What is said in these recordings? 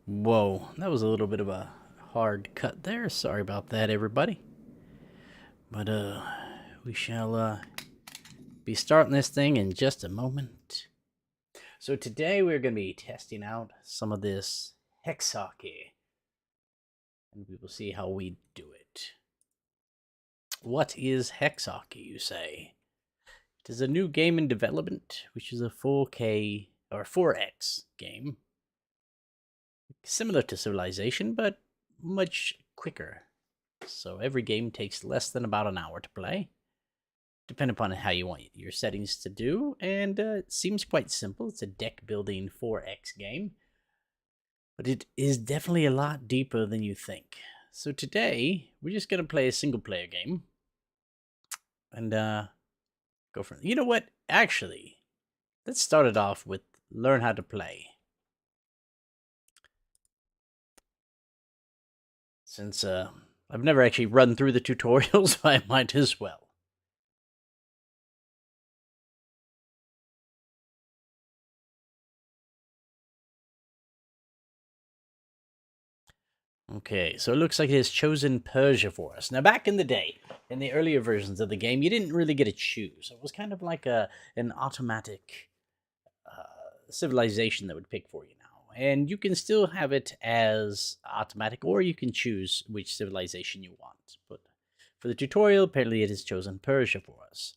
Whoa, that was a little bit of a hard cut there. Sorry about that, everybody. But, we shall, be starting this thing in just a moment. So today we're going to be testing out some of this Hexarchy. And we will see how we do it. What is Hexarchy, you say? It is a new game in development, which is a 4K, or 4X game. Similar to Civilization, but much quicker. So every game takes less than about an hour to play, depending upon how you want your settings to do. And it seems quite simple. It's a deck building 4X game, but it is definitely a lot deeper than you think. So today, we're just going to play a single player game. And go for it. You know what? Actually, let's start it off with learn how to play. Since I've never actually run through the tutorials, I might as well. Okay, so it looks like it has chosen Persia for us. Now, back in the day, in the earlier versions of the game, you didn't really get to choose. It was kind of like an automatic civilization that would pick for you now. And you can still have it as automatic, or you can choose which civilization you want. But for the tutorial, apparently it has chosen Persia for us.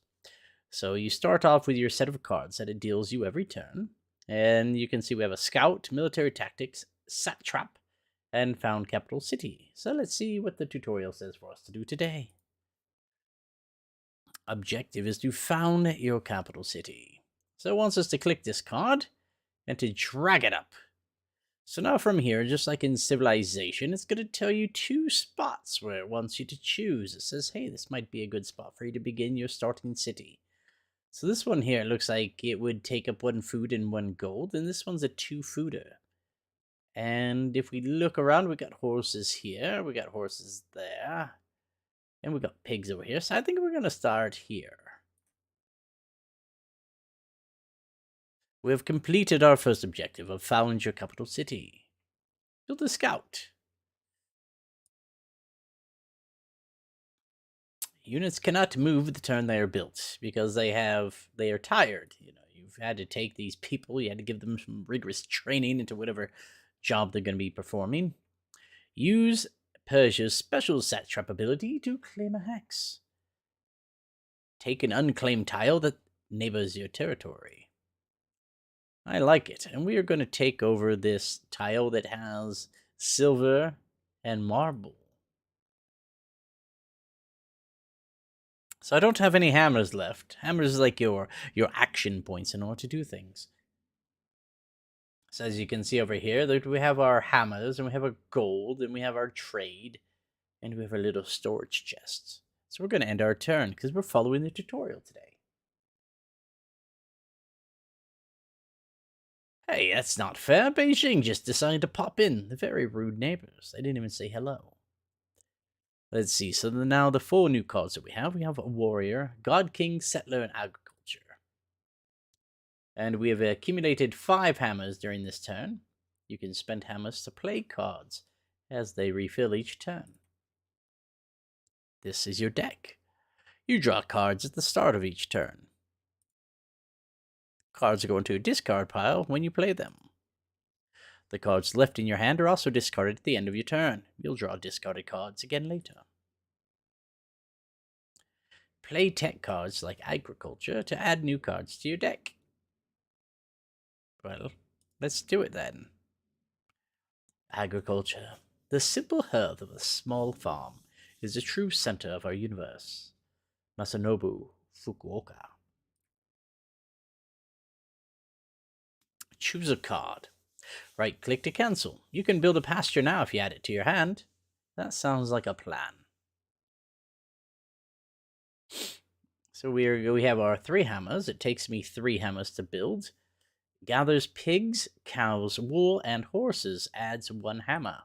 So you start off with your set of cards that it deals you every turn. And you can see we have a scout, military tactics, satrap, and found capital city. So let's see what the tutorial says for us to do today. Objective is to found your capital city. So it wants us to click this card and to drag it up. So now from here, just like in Civilization, it's going to tell you two spots where it wants you to choose. It says, hey, this might be a good spot for you to begin your starting city. So this one here looks like it would take up 1 food and 1 gold, and this one's a 2-fooder. And if we look around, we got horses here, we got horses there, and we got pigs over here. So I think we're going to start here. We have completed our first objective of found your capital city. Build a scout. Units cannot move the turn they are built because they are tired. You know, you've had to take these people, you had to give them some rigorous training into whatever job they're going to be performing. Use Persia's special satrap ability to claim a hex. Take an unclaimed tile that neighbors your territory. I like it, and we are going to take over this tile that has silver and marble. So I don't have any hammers left. Hammers is like your action points in order to do things. So as you can see over here, we have our hammers, and we have our gold, and we have our trade, and we have our little storage chests. So we're going to end our turn, because we're following the tutorial today. Hey, that's not fair. Beijing just decided to pop in. They're very rude neighbors. They didn't even say hello. Let's see. So now the 4 new cards that we have a warrior, god king, settler, and agriculture. And we have accumulated 5 hammers during this turn. You can spend hammers to play cards as they refill each turn. This is your deck. You draw cards at the start of each turn. Cards go into a discard pile when you play them. The cards left in your hand are also discarded at the end of your turn. You'll draw discarded cards again later. Play tech cards like agriculture to add new cards to your deck. Well, let's do it then. Agriculture. The simple hearth of a small farm is the true center of our universe. Masanobu Fukuoka. Choose a card. Right-click to cancel. You can build a pasture now if you add it to your hand. That sounds like a plan. So we have our 3 hammers. It takes me 3 hammers to build. Gathers pigs, cows, wool, and horses. Adds 1 hammer.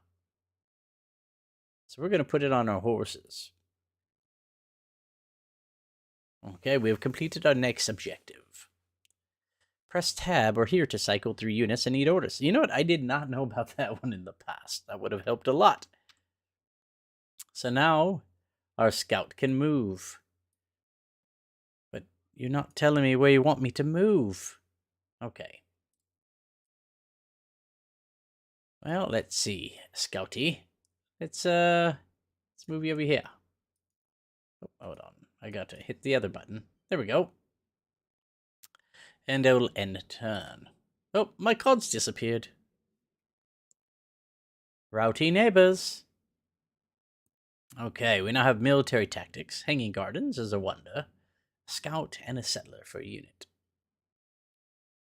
So we're going to put it on our horses. Okay, we have completed our next objective. Press tab or here to cycle through units and eat orders. You know what? I did not know about that one in the past. That would have helped a lot. So now our scout can move. But you're not telling me where you want me to move. Okay. Well, let's see, Scouty. Let's move you over here. Oh, hold on. I got to hit the other button. There we go. And I will end turn. Oh, my cards disappeared. Rowdy neighbors. Okay, we now have military tactics, hanging gardens as a wonder, a scout, and a settler for a unit.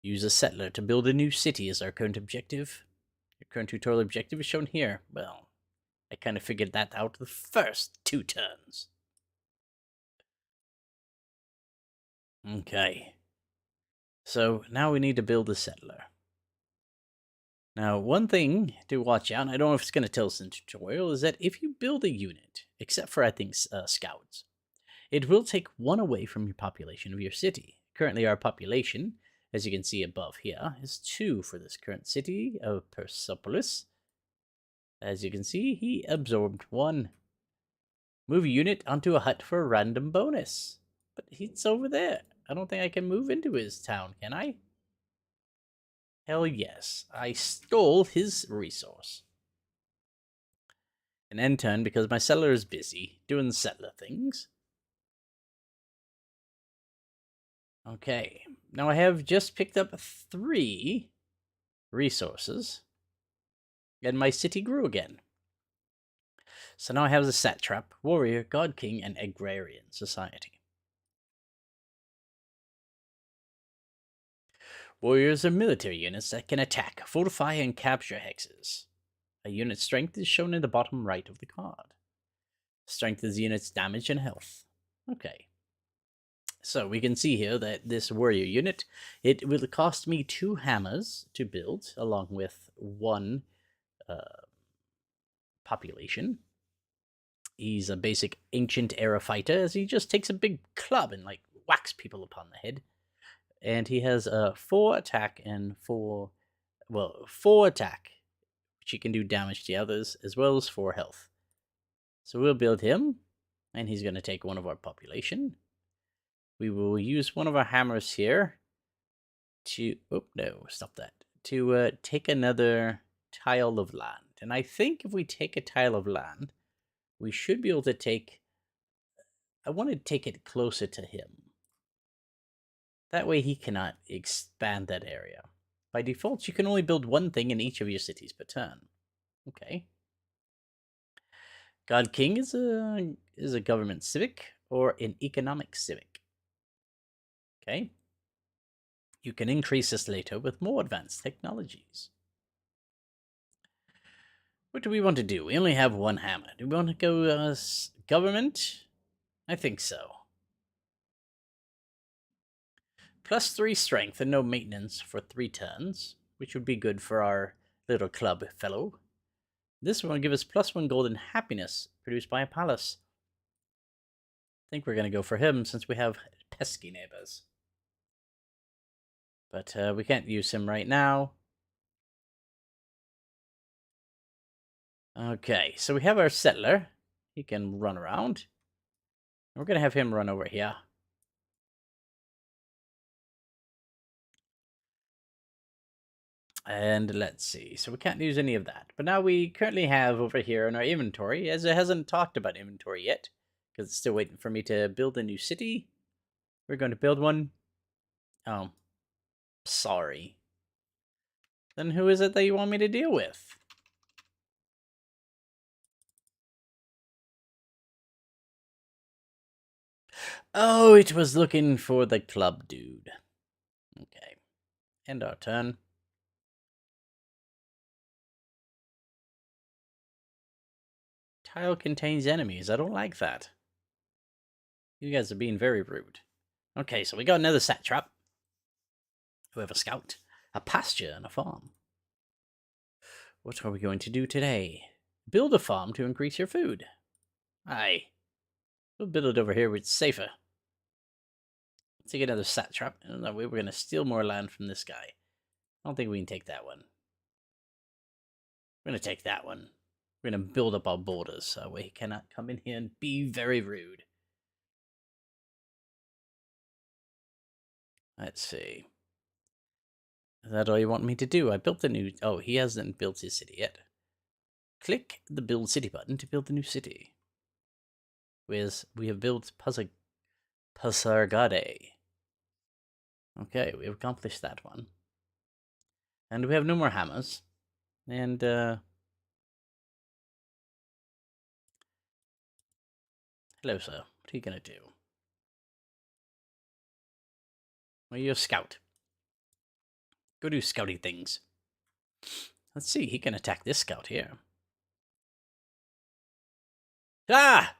Use a settler to build a new city as our current objective. Your current tutorial objective is shown here. Well, I kind of figured that out the first 2 turns. Okay. So now we need to build a settler. Now, one thing to watch out, and I don't know if it's going to tell us in the tutorial, is that if you build a unit, except for, I think, scouts, it will take 1 away from your population of your city. Currently, our population, as you can see above here, is 2 for this current city of Persepolis. As you can see, he absorbed 1. Move a unit onto a hut for a random bonus. But he's over there. I don't think I can move into his town, can I? Hell yes. I stole his resource. An end turn because my settler is busy doing settler things. Okay. Now I have just picked up 3 resources. And my city grew again. So now I have the satrap, warrior, god king, and agrarian society. Warriors are military units that can attack, fortify, and capture hexes. A unit's strength is shown in the bottom right of the card. Strength is the unit's damage and health. Okay. So we can see here that this warrior unit, it will cost me 2 hammers to build, along with 1 population. He's a basic ancient era fighter, as he just takes a big club and like whacks people upon the head. And he has a 4 attack and 4 attack, which he can do damage to others, as well as 4 health. So we'll build him, and he's going to take 1 of our population. We will use 1 of our hammers here to, to take another tile of land. And I think if we take a tile of land, we should be able to take, I want to take it closer to him. That way he cannot expand that area. By default, you can only build 1 thing in each of your cities per turn. Okay. God King is a government civic or an economic civic. Okay. You can increase this later with more advanced technologies. What do we want to do? We only have 1 hammer. Do we want to go government? I think so. +3 strength and no maintenance for 3 turns, which would be good for our little club fellow. This one will give us +1 gold and happiness produced by a palace. I think we're going to go for him since we have pesky neighbors. But we can't use him right now. Okay, so we have our settler. He can run around. We're going to have him run over here. And let's see. So we can't use any of that. But now we currently have over here in our inventory, as it hasn't talked about inventory yet, because it's still waiting for me to build a new city. We're going to build one. Oh, sorry. Then who is it that you want me to deal with? Oh, it was looking for the club dude. Okay. End our turn. Tile contains enemies. I don't like that. You guys are being very rude. Okay, so we got another satrap. We have a scout, a pasture, and a farm. What are we going to do today? Build a farm to increase your food. Aye. We'll build it over here where it's safer. take another satrap. And that way we're going to steal more land from this guy. I don't think we can take that one. We're going to take that one. We're going to build up our borders so he cannot come in here and be very rude. Let's see. Is that all you want me to do? I built the new... Oh, he hasn't built his city yet. Click the Build City button to build the new city. Whereas we have built Pasargade. Okay, we've accomplished that one. And we have no more hammers. And, hello, sir. What are you gonna do? Well, you're a scout. Go do scouty things. Let's see, he can attack this scout here. Ah!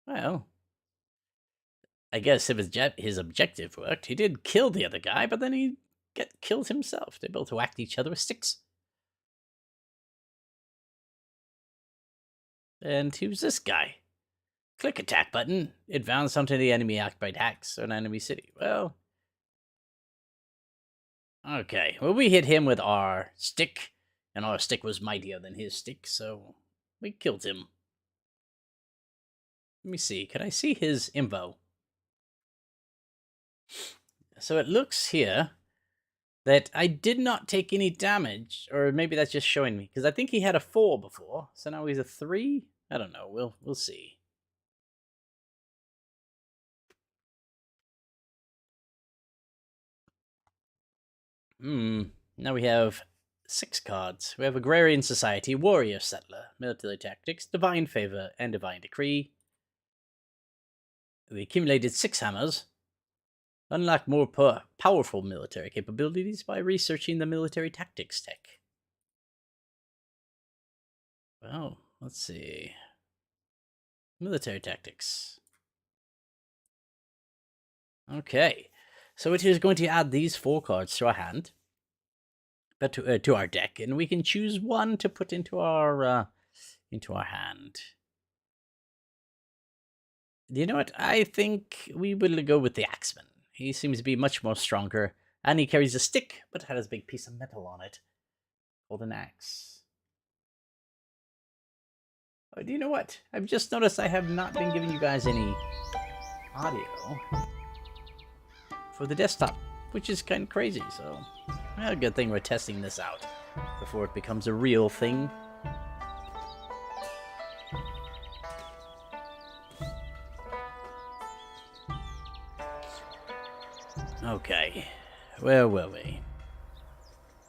Well, I guess if his objective worked, he did kill the other guy, but then he killed himself. They both whacked each other with sticks. And who's this guy? Click attack button. Advance onto the enemy occupied hacks or an enemy city. Well, okay. Well, we hit him with our stick, and our stick was mightier than his stick, so we killed him. Let me see. Can I see his info? So it looks here that I did not take any damage, or maybe that's just showing me, because I think he had a 4 before, so now he's a 3? I don't know. We'll see. Now we have 6 cards. We have Agrarian Society, Warrior Settler, Military Tactics, Divine Favor, and Divine Decree. We accumulated 6 hammers. Unlock more powerful military capabilities by researching the military tactics tech. Well, let's see. Military tactics. Okay. So it is going to add these 4 cards to our hand. But to our deck, and we can choose one to put into our hand. You know what? I think we will go with the Axeman. He seems to be much more stronger, and he carries a stick, but it has a big piece of metal on it, called an axe. Oh, do you know what? I've just noticed I have not been giving you guys any audio for the desktop, which is kind of crazy, so... Well, good thing we're testing this out before it becomes a real thing. Okay, where were we?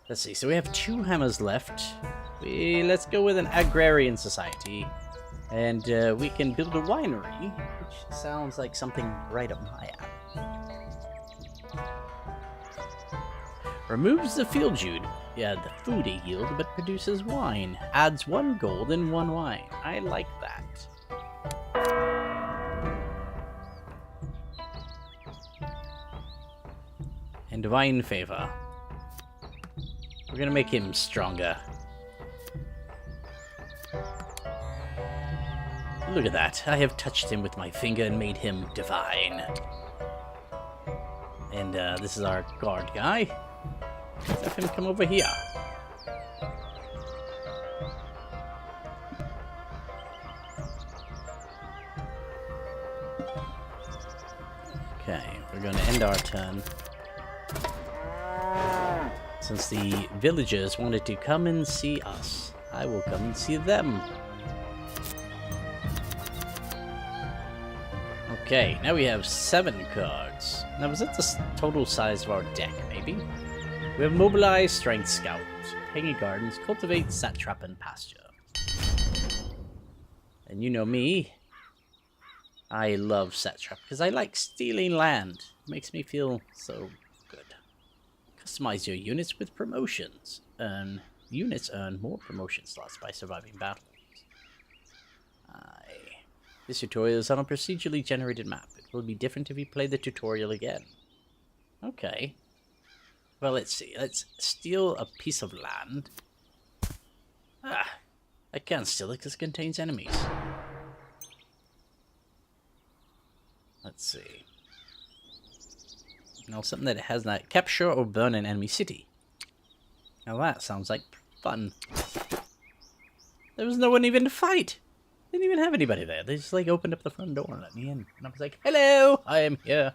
Let's see, so we have 2 hammers left. Let's go with an Agrarian Society. And we can build a winery, which sounds like something right up my alley. Removes the field food yield, but produces wine. Adds 1 gold and 1 wine. I like that. And Divine Favor. We're gonna make him stronger. Look at that. I have touched him with my finger and made him divine. And this is our guard guy. Let's have him come over here. Okay, we're going to end our turn. Since the villagers wanted to come and see us, I will come and see them. Okay, now we have 7 cards. Now, was that the total size of our deck, maybe? We have Mobilize, Strength, Scout, Hanging Gardens, Cultivate, Satrap, and Pasture. And you know me, I love Satrap, because I like stealing land. It makes me feel so good. Customize your units with promotions. Units earn more promotion slots by surviving battles. This tutorial is on a procedurally generated map. It will be different if you play the tutorial again. Okay. Well, let's see. Let's steal a piece of land. I can't steal it because it contains enemies. Let's see. Now, something that has not capture or burn an enemy city. Now that sounds like fun. There was no one even to fight. Didn't even have anybody there. They just like opened up the front door and let me in. And I was like, hello, I am here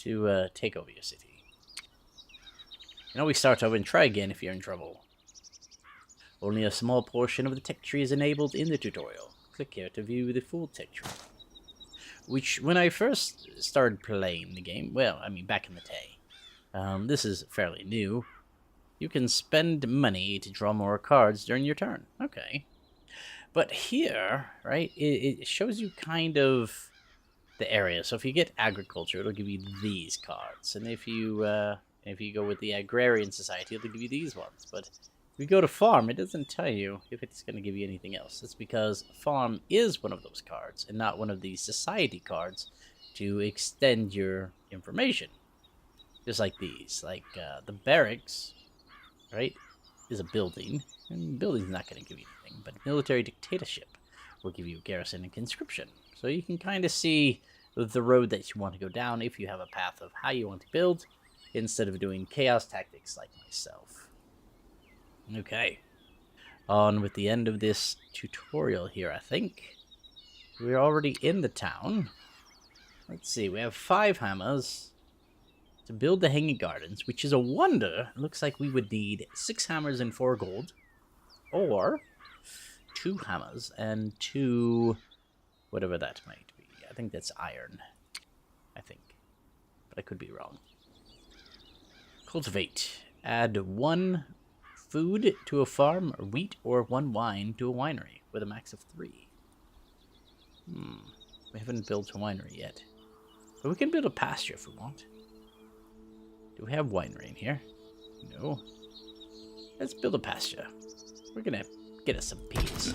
to take over your city. You know, we start over and try again if you're in trouble. Only a small portion of the tech tree is enabled in the tutorial. Click here to view the full tech tree. Which, when I first started playing the game, well, I mean back in the day, this is fairly new. You can spend money to draw more cards during your turn. Okay. But here, right, it shows you kind of the area. So if you get agriculture, it'll give you these cards. And if you go with the agrarian society, it'll give you these ones. But if you go to farm, it doesn't tell you if it's going to give you anything else. It's because farm is one of those cards and not one of these society cards to extend your information. Just like these. Like the barracks, right, is a building. And building's not going to give you anything. But military dictatorship will give you garrison and conscription. So you can kind of see the road that you want to go down if you have a path of how you want to build, instead of doing chaos tactics like myself. Okay. On with the end of this tutorial here, I think. We're already in the town. Let's see, we have 5 hammers to build the hanging gardens, which is a wonder. It looks like we would need 6 hammers and 4 gold. Or 2 hammers and 2... whatever that might be. I think that's iron. I think. But I could be wrong. Cultivate. Add 1 food to a farm, or wheat, or 1 wine to a winery, with a max of 3. We haven't built a winery yet. But we can build a pasture if we want. Do we have winery in here? No. Let's build a pasture. We're gonna get us some peas.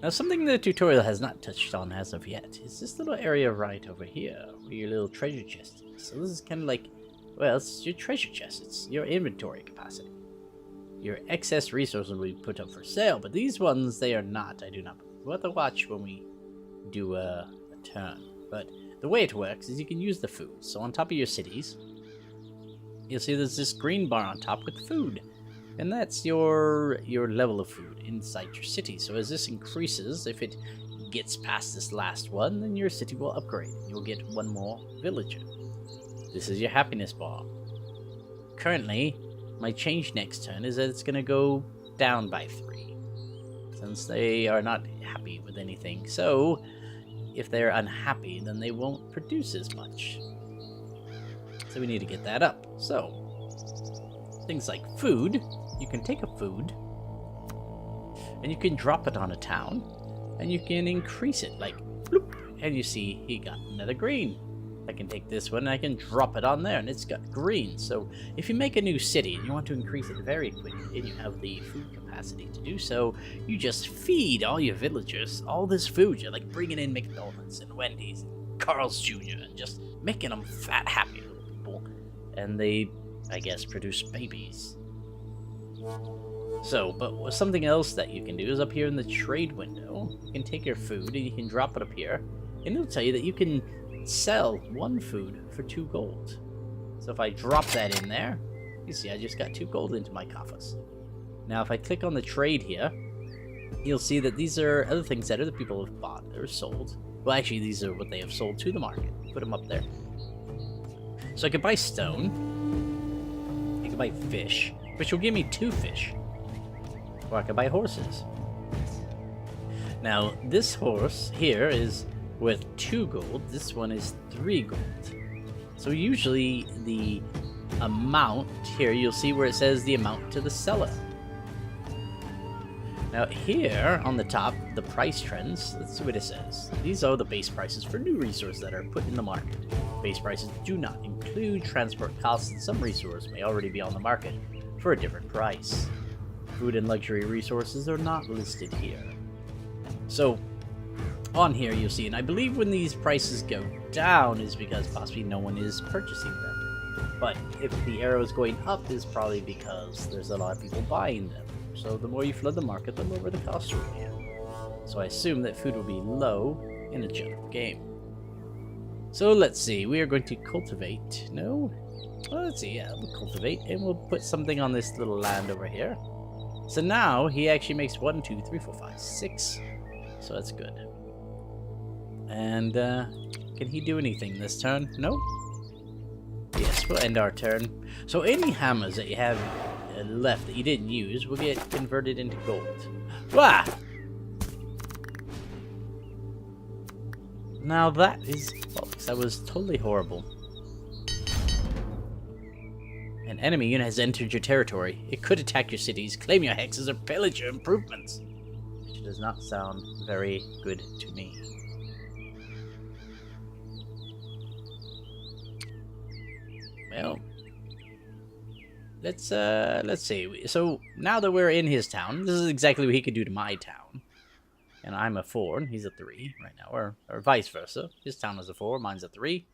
Now, something the tutorial has not touched on as of yet is this little area right over here, where your little treasure chest is. So this is kind of like, well, it's your treasure chest. It's your inventory capacity. Your excess resources will be put up for sale, but these ones, they are not. I do not. We'll have to watch when we do a turn. But the way it works is you can use the food. So on top of your cities, you'll see there's this green bar on top with food. And that's your level of food inside your city. So as this increases, if it gets past this last one, then your city will upgrade. You'll get 1 more villager. This is your happiness bar. Currently, my change next turn is that it's going to go down by 3. Since they are not happy with anything. So, if they're unhappy, then they won't produce as much. So we need to get that up. So, things like food. You can take a food, and you can drop it on a town, and you can increase it, like, bloop, and you see he got another green. I can take this one, and I can drop it on there, and it's got green. So if you make a new city, and you want to increase it very quickly, and you have the food capacity to do so, you just feed all your villagers all this food. You're like bringing in McDonald's and Wendy's and Carl's Jr. and just making them fat, happy little people. And they, I guess, produce babies. So, but something else that you can do is up here in the trade window, you can take your food and you can drop it up here, and it'll tell you that you can sell 1 food for 2 gold. So if I drop that in there, you see I just got 2 gold into my coffers. Now if I click on the trade here, you'll see that these are other things that other people have bought or sold. Well, actually these are what they have sold to the market. Put them up there. So I could buy stone, I could buy fish, which will give me 2 fish. Or I could buy horses. Now, this horse here is worth 2 gold. This one is 3 gold. So usually the amount here, you'll see where it says the amount to the seller. Now here on the top, the price trends, let's see what it says. These are the base prices for new resources that are put in the market. Base prices do not include transport costs, and some resources may already be on the market for a different price. Food and luxury resources are not listed here. So on here you'll see, and I believe when these prices go down is because possibly no one is purchasing them. But if the arrow is going up is probably because there's a lot of people buying them. So the more you flood the market, the lower the cost will be. So I assume that food will be low in a general game. So let's see, we are going to cultivate. No? Well, let's see, yeah, we'll cultivate, and we'll put something on this little land over here. So now he actually makes 1, 2, 3, 4, 5, 6. So that's good. And can he do anything this turn? No? Yes, we'll end our turn. So any hammers that you have left that you didn't use will get converted into gold. Wah! Now that is bollocks. That was totally horrible. An enemy unit has entered your territory. It could attack your cities, claim your hexes, or pillage your improvements. Which does not sound very good to me. Well, let's see. So now that we're in his town, this is exactly what he could do to my town. And I'm a 4, and he's a 3 right now, or vice versa. His town is a 4, mine's a 3.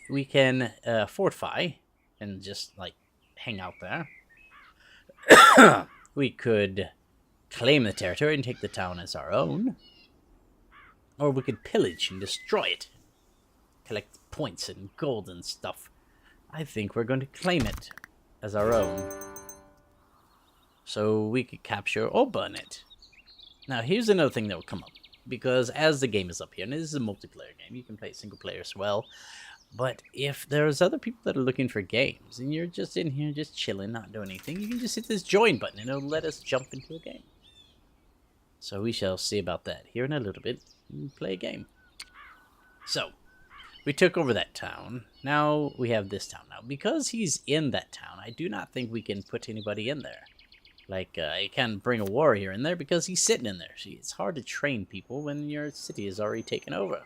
We can fortify and just like hang out there. We could claim the territory and take the town as our own, or we could pillage and destroy it, collect points and gold and stuff. I think we're going to claim it as our own, so we could capture or burn it. Now here's another thing that will come up, because as the game is up here, and this is a multiplayer game, you can play single player as well, but if there's other people that are looking for games, and you're just in here just chilling, not doing anything, you can just hit this join button, and it'll let us jump into a game. So we shall see about that here in a little bit, and play a game. So, we took over that town. Now we have this town. Now, because he's in that town, I do not think we can put anybody in there. Like, you can't bring a warrior in there because he's sitting in there. See, it's hard to train people when your city is already taken over.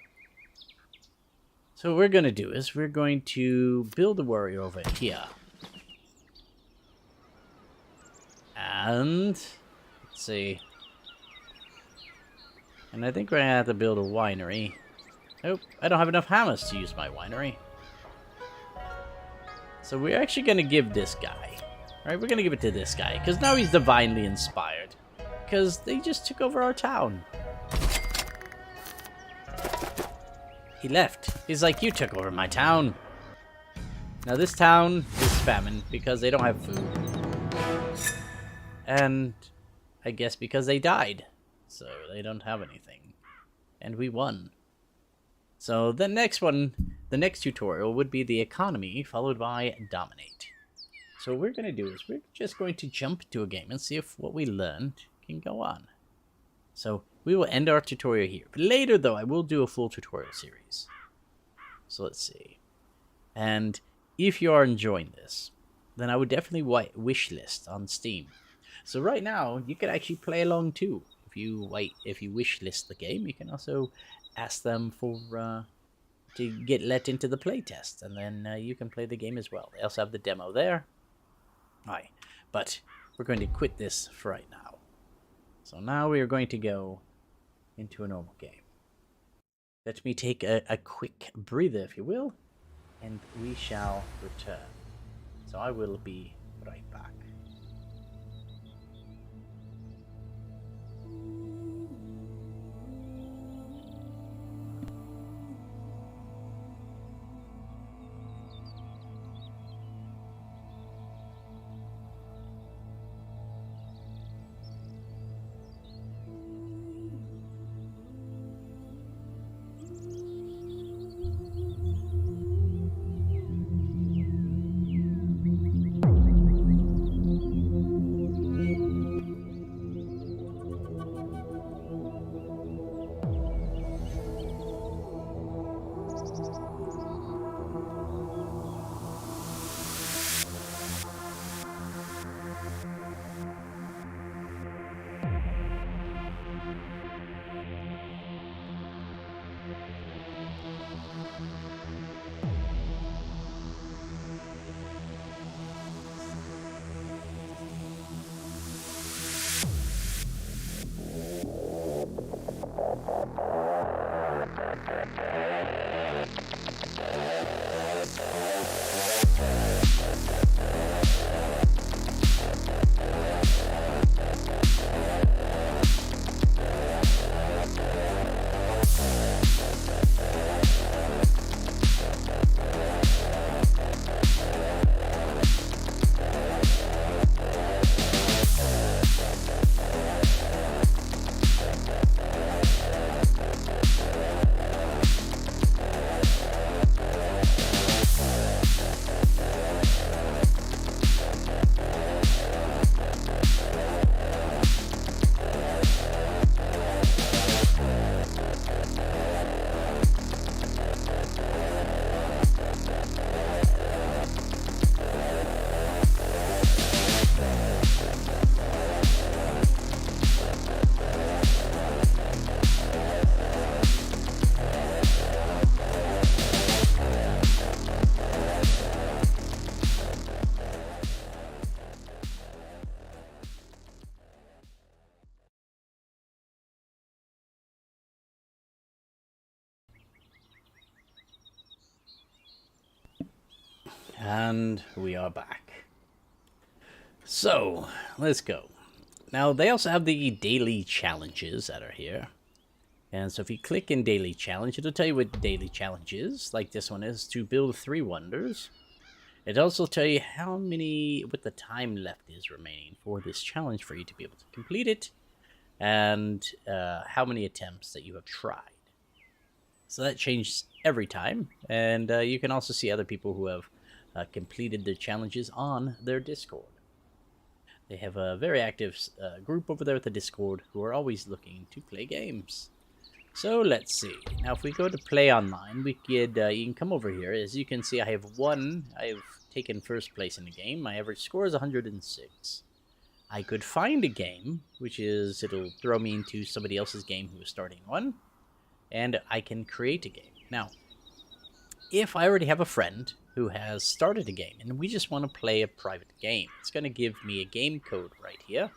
So what we're going to do is we're going to build a warrior over here. And, let's see. And I think we're going to have to build a winery. Nope, I don't have enough hammers to use my winery. So we're actually going to give this guy. Right, we're going to give it to this guy, because now he's divinely inspired. Because they just took over our town. He left. He's like, you took over my town. Now this town is famine because they don't have food. And I guess because they died. So they don't have anything. And we won. So the next one, the next tutorial would be the economy, followed by dominate. So what we're going to do is we're just going to jump into a game and see if what we learned can go on. So we will end our tutorial here. But later, though, I will do a full tutorial series. So let's see. And if you are enjoying this, then I would definitely wishlist on Steam. So right now, you can actually play along too. If you wishlist the game, you can also ask them for to get let into the playtest, and then you can play the game as well. They also have the demo there. Alright, but we're going to quit this for right now. So now we are going to go into a normal game. Let me take a quick breather, if you will, and we shall return. So I will be right back. And we are back. So, let's go. Now, they also have the daily challenges that are here. And so if you click in daily challenge, it'll tell you what daily challenge is. Like this one is to build 3 wonders. It'll also tell you what the time left is remaining for this challenge for you to be able to complete it. And how many attempts that you have tried. So that changes every time. And you can also see other people who have completed the challenges on their Discord. They have a very active group over there at the Discord who are always looking to play games. So let's see. Now if we go to play online, we could you can come over here. As you can see, I have taken first place in the game. My average score is 106. I could find a game, which is it'll throw me into somebody else's game who is starting one, and I can create a game. Now, if I already have a friend who has started a game and we just want to play a private game, it's going to give me a game code right here,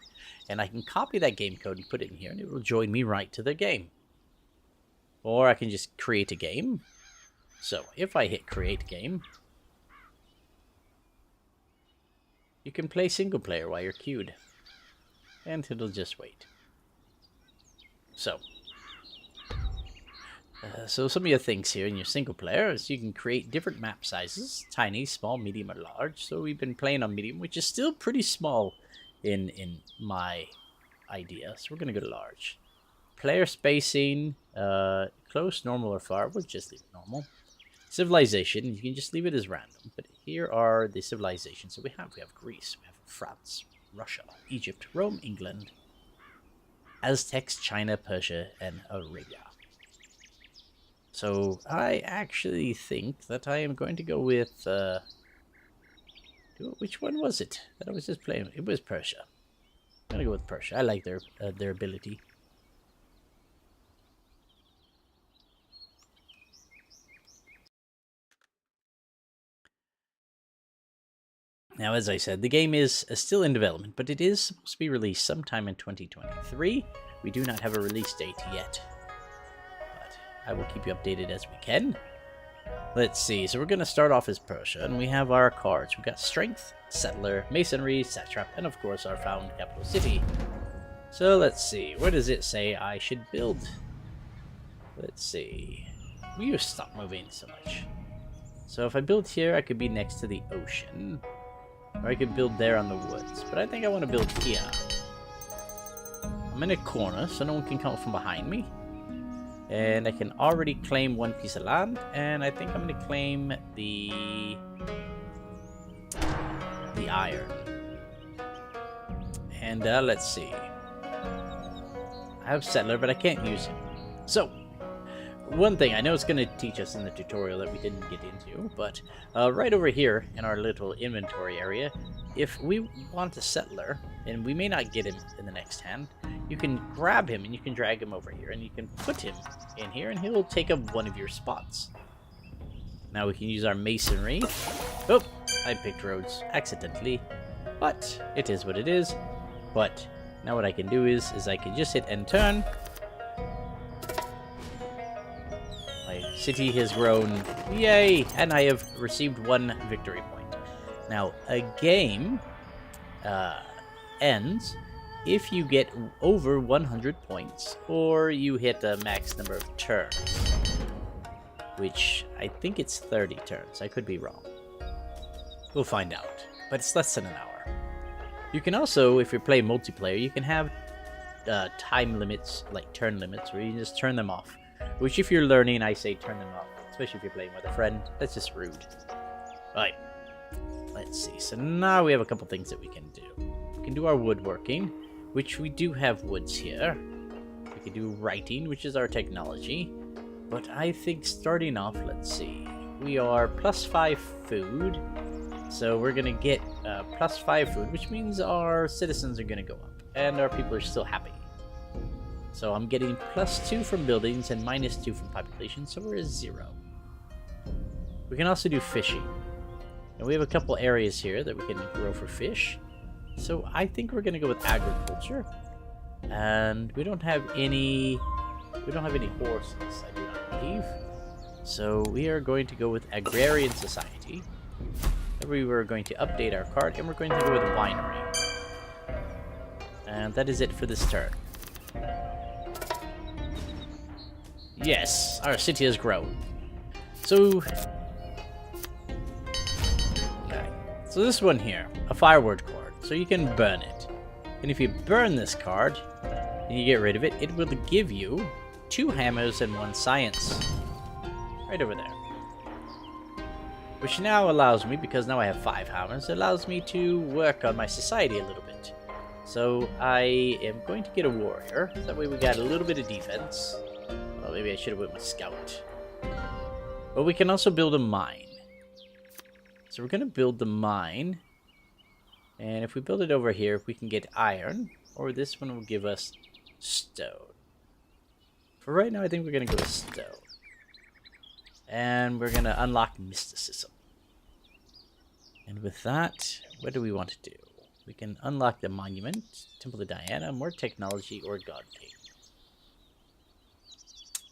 and I can copy that game code and put it in here, and it will join me right to the game. Or I can just create a game. So if I hit create game, you can play single player while you're queued, and it'll just wait. So some of your things here in your single player is you can create different map sizes, tiny, small, medium, or large. So we've been playing on medium, which is still pretty small in my idea. So we're going to go to large. Player spacing, close, normal, or far. We'll just leave it normal. Civilization, you can just leave it as random. But here are the civilizations that we have. We have Greece, we have France, Russia, Egypt, Rome, England, Aztecs, China, Persia, and Arabia. So I actually think that I am going to go with, which one was it that I was just playing? It was Persia. I'm going to go with Persia. I like their ability. Now, as I said, the game is still in development, but it is supposed to be released sometime in 2023. We do not have a release date yet. I will keep you updated as we can. Let's see. So we're going to start off as Persia, and we have our cards. We've got Strength, Settler, Masonry, Satrap, and of course our found capital city. So let's see. Where does it say I should build? Let's see. Will you stop moving so much? So if I build here, I could be next to the ocean. Or I could build there on the woods. But I think I want to build here. I'm in a corner, so no one can come up from behind me. And I can already claim 1 piece of land, and I think I'm going to claim the iron. And let's see. I have Settler, but I can't use him. So, one thing I know it's going to teach us in the tutorial that we didn't get into, but right over here in our little inventory area, if we want a Settler, and we may not get him in the next hand, you can grab him and you can drag him over here, and you can put him in here, and he'll take up one of your spots. Now we can use our masonry. Oh, I picked roads accidentally, but it is what it is. But now what I can do is I can just hit end turn. My city has grown, yay, and I have received 1 victory point. Now a game ends if you get over 100 points, or you hit a max number of turns, which I think it's 30 turns. I could be wrong. We'll find out, but it's less than an hour. You can also, if you're playing multiplayer, you can have time limits, like turn limits, where you can just turn them off, which if you're learning, I say turn them off, especially if you're playing with a friend. That's just rude. Alright, let's see. So now we have a couple things that we can do. We can do our woodworking, which we do have woods here. We can do writing, which is our technology. But I think starting off, let's see. We are +5 food. So we're going to get +5 food, which means our citizens are going to go up. And our people are still happy. So I'm getting +2 from buildings and -2 from population, so we're at 0. We can also do fishing. And we have a couple areas here that we can grow for fish. So I think we're going to go with agriculture. And we don't have any horses, I do not believe. So we are going to go with agrarian society. So we were going to update our card, and we're going to go with winery. And that is it for this turn. Yes, our city has grown. So... okay. So this one here, a fireword card. So you can burn it. And if you burn this card, and you get rid of it, it will give you 2 hammers and 1 science. Right over there. Which now allows me, because now I have 5 hammers, it allows me to work on my society a little bit. So I am going to get a warrior. So that way we got a little bit of defense. Well, maybe I should have went with scout. But we can also build a mine. So we're going to build the mine. And if we build it over here, we can get iron. Or this one will give us stone. For right now, I think we're going to go with stone. And we're going to unlock mysticism. And with that, what do we want to do? We can unlock the monument, Temple of Diana, more technology, or God King.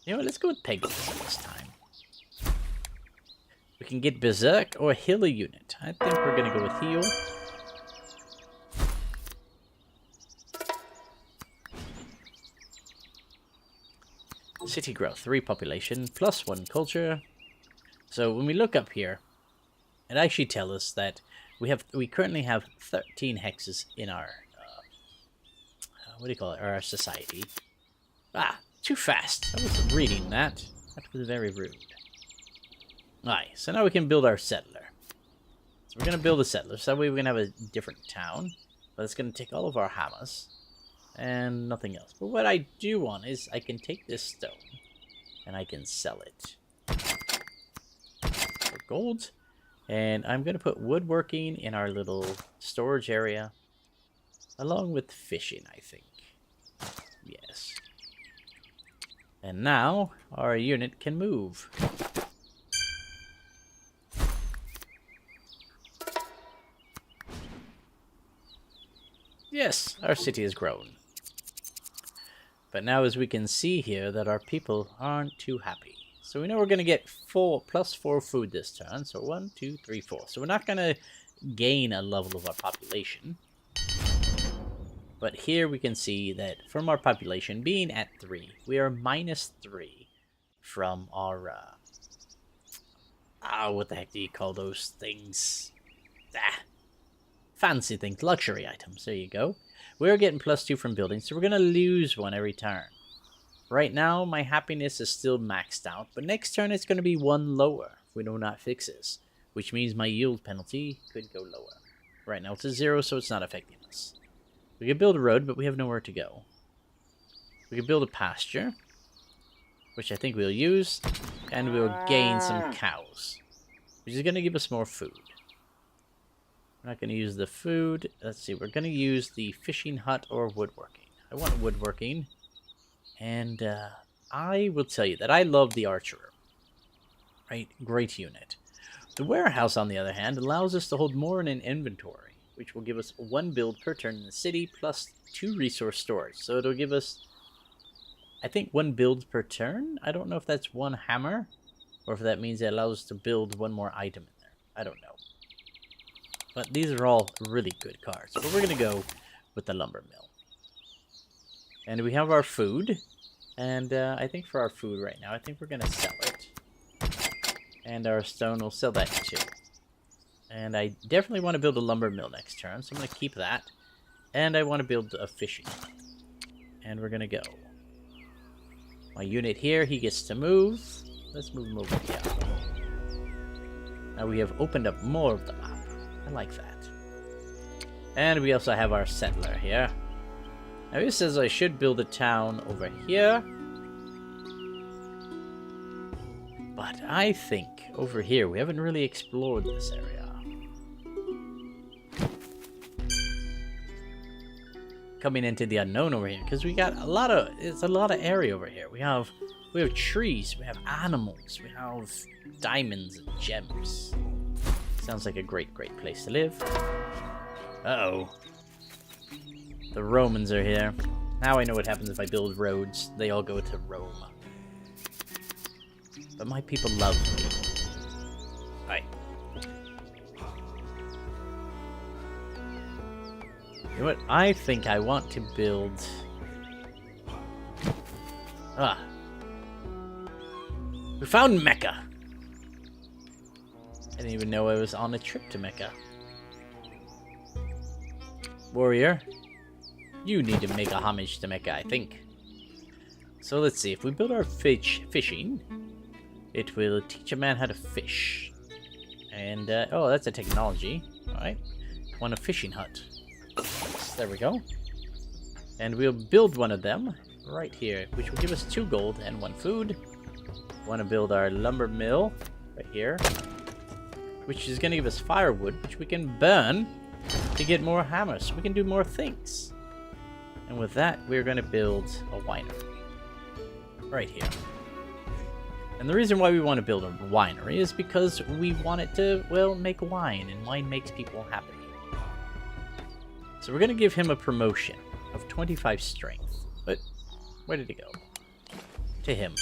You know what, let's go with paganism this time. We can get Berserk or heal a unit. I think we're going to go with heal. City growth, 3 population, plus 1 culture. So when we look up here, it actually tells us that we currently have 13 hexes in our what do you call it? Our society. Ah, too fast. I wasn't reading that. That was very rude. Alright, so now we can build our settler. So we're gonna build a settler. So that way we're gonna have a different town, but it's gonna take all of our hammers. And nothing else. But what I do want is I can take this stone and I can sell it for gold. And I'm going to put woodworking in our little storage area along with fishing, I think. Yes. And now our unit can move. Yes, our city has grown. But now as we can see here that our people aren't too happy. So we know we're going to get plus 4 food this turn. So 1, 2, 3, 4. So we're not going to gain a level of our population. But here we can see that from our population being at 3, we are -3 from our... what the heck do you call those things? Fancy things, luxury items. There you go. We're getting +2 from building, so we're going to lose 1 every turn. Right now, my happiness is still maxed out, but next turn it's going to be 1 lower if we do not fix this, which means my yield penalty could go lower. Right now it's a 0, so it's not affecting us. We could build a road, but we have nowhere to go. We could build a pasture, which I think we'll use, and we'll gain some cows, which is going to give us more food. We're not going to use the food. Let's see, we're going to use the fishing hut or woodworking. I want woodworking. And I will tell you that I love the archer. Right? Great unit. The warehouse, on the other hand, allows us to hold more in an inventory, which will give us 1 build per turn in the city, plus 2 resource storage. So it'll give us, I think, 1 build per turn. I don't know if that's 1 hammer, or if that means it allows us to build 1 more item in there. I don't know. But these are all really good cards. But we're going to go with the lumber mill. And we have our food. And I think for our food right now, I think we're going to sell it. And our stone will sell that too. And I definitely want to build a lumber mill next turn. So I'm going to keep that. And I want to build a fishing. And we're going to go. My unit here, he gets to move. Let's move him over here. Now we have opened up more of the map. I like that. And we also have our settler here. Now he says I should build a town over here. But I think over here we haven't really explored this area. Coming into the unknown over here, because we got a lot of area over here. We have trees, we have animals, we have diamonds and gems. Sounds like a great place to live. Uh-oh. The Romans are here. Now I know what happens if I build roads. They all go to Rome. But my people love me. Alright. You know what? I think I want to build... We found Mecca! I didn't even know I was on a trip to Mecca. Warrior, you need to make a homage to Mecca, I think. So let's see, if we build our fishing, it will teach a man how to fish. And, oh, that's a technology. Alright. Want a fishing hut. There we go. And we'll build one of them right here, which will give us 2 gold and 1 food. Want to build our lumber mill right here, which is going to give us firewood, which we can burn to get more hammers. We can do more things. And with that, we're going to build a winery right here. And the reason why we want to build a winery is because we want it to, well, make wine, and wine makes people happy. So we're going to give him a promotion of 25 strength. But where did it go? To him.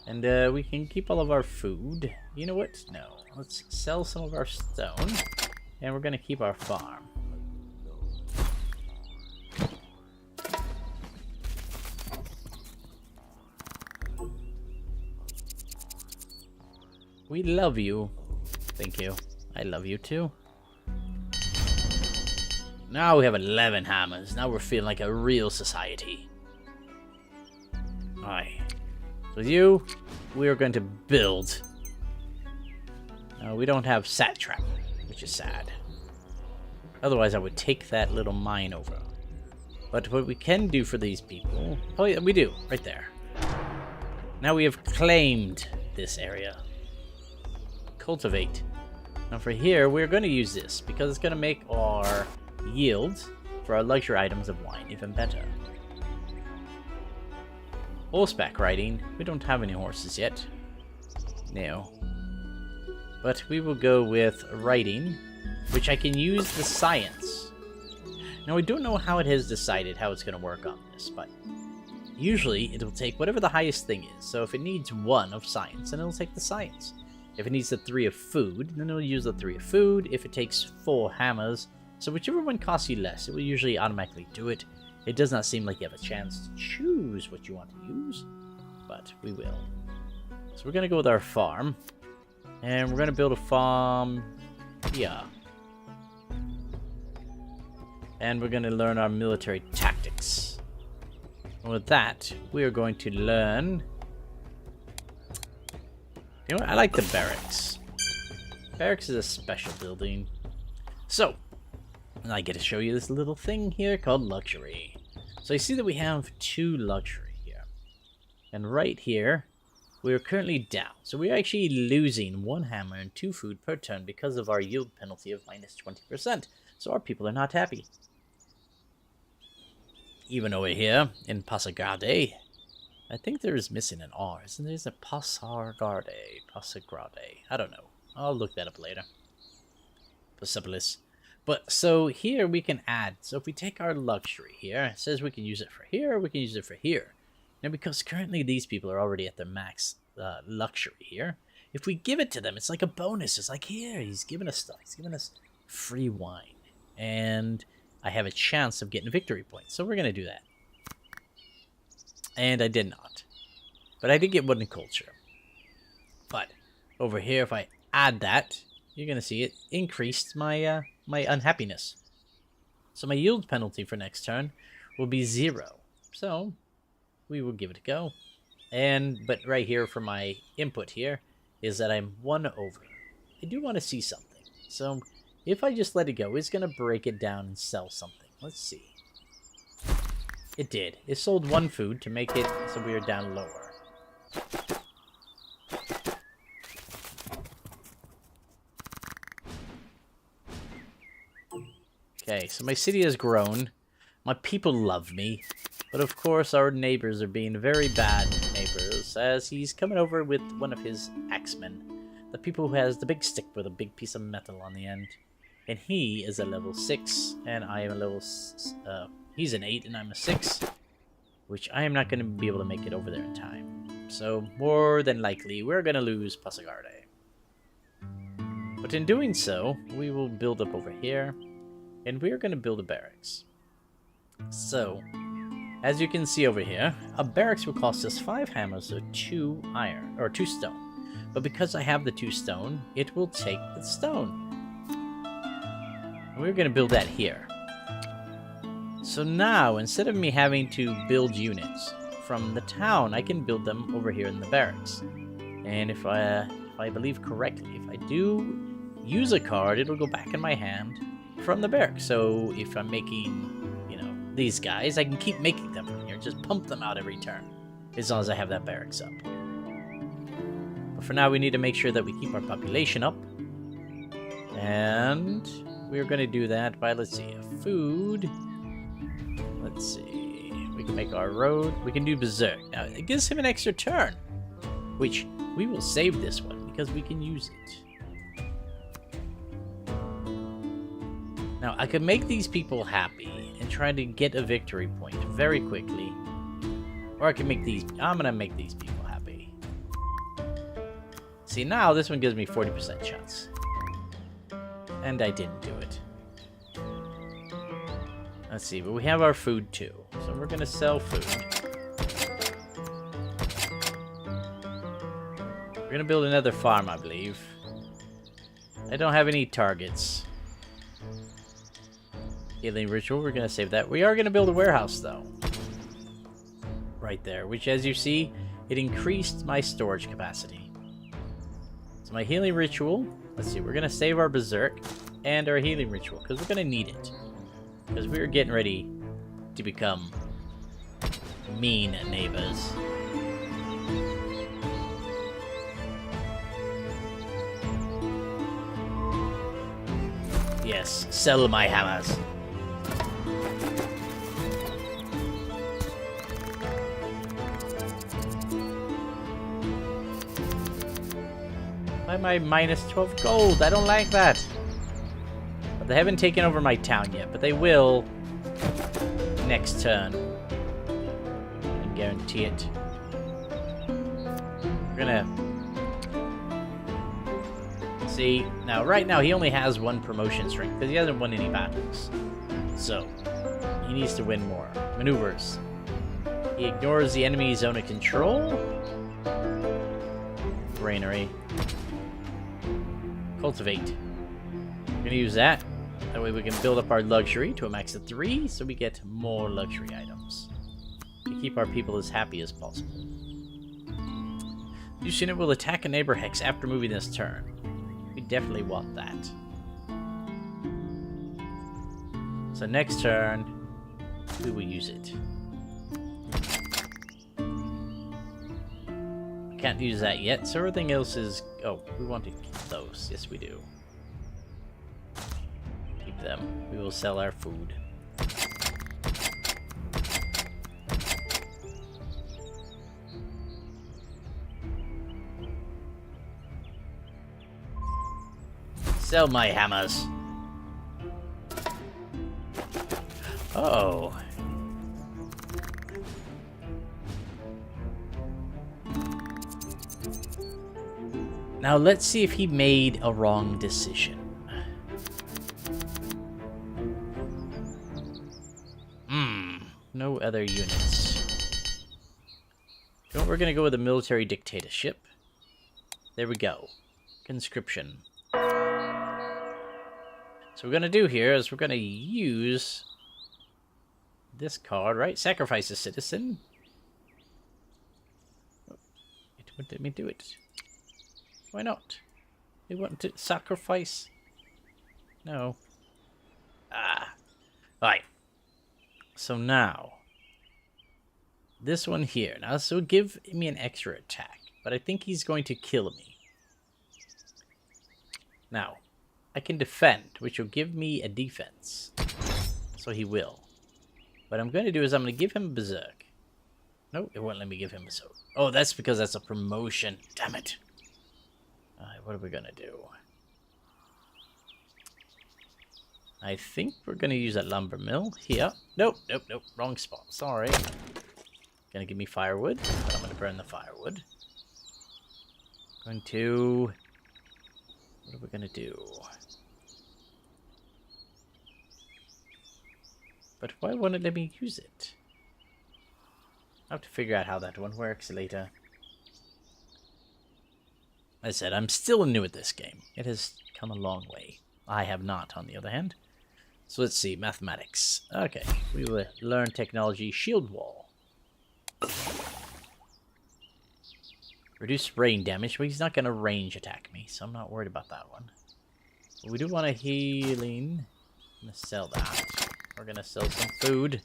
And we can keep all of our food. You know what? No. Let's sell some of our stone. And we're going to keep our farm. We love you. Thank you. I love you too. Now we have 11 hammers. Now we're feeling like a real society. Alright. With you, we are going to build. We don't have satrap, which is sad. Otherwise, I would take that little mine over. But what we can do for these people... Oh, yeah, we do. Right there. Now we have claimed this area. Cultivate. Now for here, we're going to use this because it's going to make our yield for our luxury items of wine even better. Horseback riding. We don't have any horses yet. No. But we will go with riding, which I can use the science. Now, I don't know how it has decided how it's going to work on this, but usually it will take whatever the highest thing is. So if it needs 1 of science, then it'll take the science. If it needs the 3 of food, then it'll use the 3 of food. If it takes 4 hammers, so whichever one costs you less, it will usually automatically do it. It does not seem like you have a chance to choose what you want to use, but we will. So we're going to go with our farm, and we're going to build a farm here. And we're going to learn our military tactics. And with that, we are going to learn... You know what? I like the barracks. Barracks is a special building. So, I get to show you this little thing here called luxury. So you see that we have 2 luxury here. And right here, we are currently down. So we're actually losing 1 hammer and 2 food per turn because of our yield penalty of minus 20%. So our people are not happy. Even over here in Pasagrade, I think there is missing an R. Isn't there? A Pasagrade. I don't know. I'll look that up later. Persepolis. But so here we can add. So if we take our luxury here, it says we can use it for here, we can use it for here. Now because currently these people are already at their max luxury here, if we give it to them, it's like a bonus. It's like, here, he's giving us stuff. He's giving us free wine. And I have a chance of getting victory points. So we're going to do that. And I did not. But I did get wooden culture. But over here, if I add that, you're going to see it increased my my unhappiness. So my yield penalty for next turn will be 0. So we will give it a go. But right here for my input here is that I'm 1 over. I do want to see something. So if I just let it go, it's going to break it down and sell something. Let's see. It did. It sold 1 food to make it so we are down lower. Okay, so my city has grown. My people love me. But of course our neighbors are being very bad neighbors as he's coming over with one of his axemen. The people who has the big stick with a big piece of metal on the end. And he is a level 6 and I am a level... he's an 8 and I'm a 6. Which I am not going to be able to make it over there in time. So more than likely we're going to lose Pasagrade. But in doing so, we will build up over here. And we're going to build a barracks. So, as you can see over here, a barracks will cost us 5 hammers or 2 iron, or 2 stone. But because I have the 2 stone, it will take the stone. And we're going to build that here. So now, instead of me having to build units from the town, I can build them over here in the barracks. And if I believe correctly, if I do use a card, it'll go back in my hand from the barracks. So if I'm making, you know, these guys, I can keep making them from here. Just pump them out every turn, as long as I have that barracks up. But for now, we need to make sure that we keep our population up. And we're going to do that by, let's see, food. Let's see. We can make our road. We can do Berserk. Now, it gives him an extra turn, which we will save this one because we can use it. Now, I can make these people happy and try to get a victory point very quickly. Or I can make these... I'm going to make these people happy. See, now this one gives me 40% chance. And I didn't do it. Let's see, but we have our food too. So we're going to sell food. We're going to build another farm, I believe. I don't have any targets. Healing ritual, we're going to save that. We are going to build a warehouse, though. Right there, which, as you see, it increased my storage capacity. So my healing ritual, let's see, we're going to save our Berserk and our healing ritual, because we're going to need it. Because we're getting ready to become mean neighbors. Yes, sell my hammers. Why am I minus 12 gold? I don't like that. But they haven't taken over my town yet, but they will next turn. I can guarantee it. We're gonna... See, now, right now, he only has 1 promotion strength, because he hasn't won any battles. So, he needs to win more. Maneuvers. He ignores the enemy's zone of control. Granary. Cultivate. We're gonna use that. That way we can build up our luxury to a max of 3, so we get more luxury items. To keep our people as happy as possible. This unit will attack a neighbor hex after moving this turn. We definitely want that. So next turn, we will use it. Can't use that yet, so everything else is... Oh, we want to keep those. Yes, we do. Keep them. We will sell our food. Sell my hammers. Oh. Now let's see if he made a wrong decision. No other units. You know what, we're gonna go with a military dictatorship. There we go. Conscription. So what we're gonna do here is we're gonna use this card, right? Sacrifice a citizen. It wouldn't let me do it. Why not? They want to sacrifice? No. Alright. So now, this one here. Now, this will give me an extra attack, but I think he's going to kill me. Now, I can defend, which will give me a defense. So he will. What I'm going to do is I'm going to give him a Berserk. Nope, it won't let me give him a Berserk. Oh, that's because that's a promotion. Damn it. Alright, what are we going to do? I think we're going to use that lumber mill here. Nope, nope, nope. Wrong spot. Sorry. Going to give me firewood, but I'm going to burn the firewood. Going to... What are we going to do? But why won't it let me use it? I'll have to figure out how that one works later. As I said, I'm still new at this game. It has come a long way. I have not, on the other hand. So let's see, mathematics. Okay, we will learn technology, shield wall. Reduce rain damage, but he's not going to range attack me, so I'm not worried about that one. But we do want a healing. I'm going to sell that. We're going to sell some food.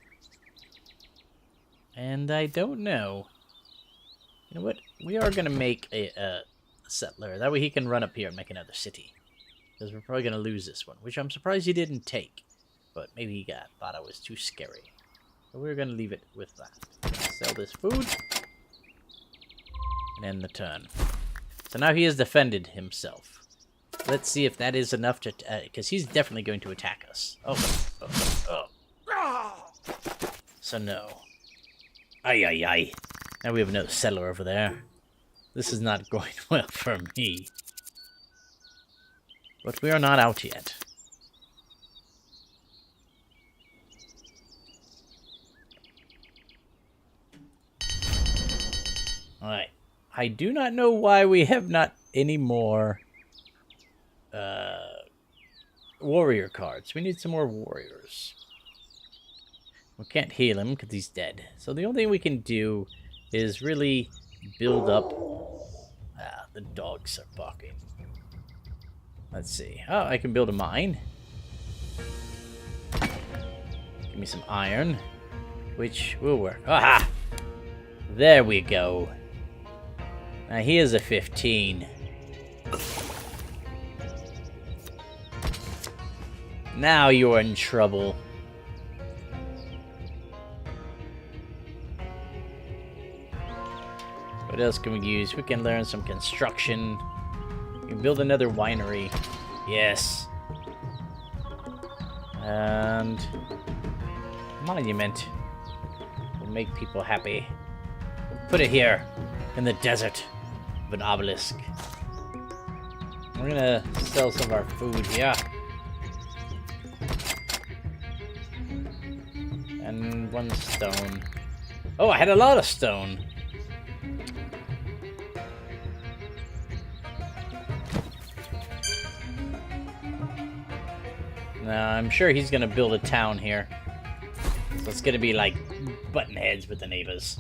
And I don't know. You know what? We are going to make a settler. That way he can run up here and make another city. Because we're probably going to lose this one, which I'm surprised he didn't take. But maybe he thought I was too scary. So we're going to leave it with that. Sell this food. And end the turn. So now he has defended himself. Let's see if that is enough to... because he's definitely going to attack us. Oh. So no. Ay. Now we have another settler over there. This is not going well for me. But we are not out yet. Alright. I do not know why we have not any more warrior cards. We need some more warriors. We can't heal him because he's dead. So the only thing we can do is really build up... the dogs are barking. Let's see. Oh, I can build a mine. Give me some iron, which will work. Aha! There we go. Now he is a 15. Now you're in trouble. What else can we use? We can learn some construction. We can build another winery. Yes. And monument will make people happy. Put it here in the desert of an obelisk. We're gonna sell some of our food here. And 1 stone. Oh, I had a lot of stone. Now, I'm sure he's gonna build a town here. So it's gonna be like button heads with the neighbors.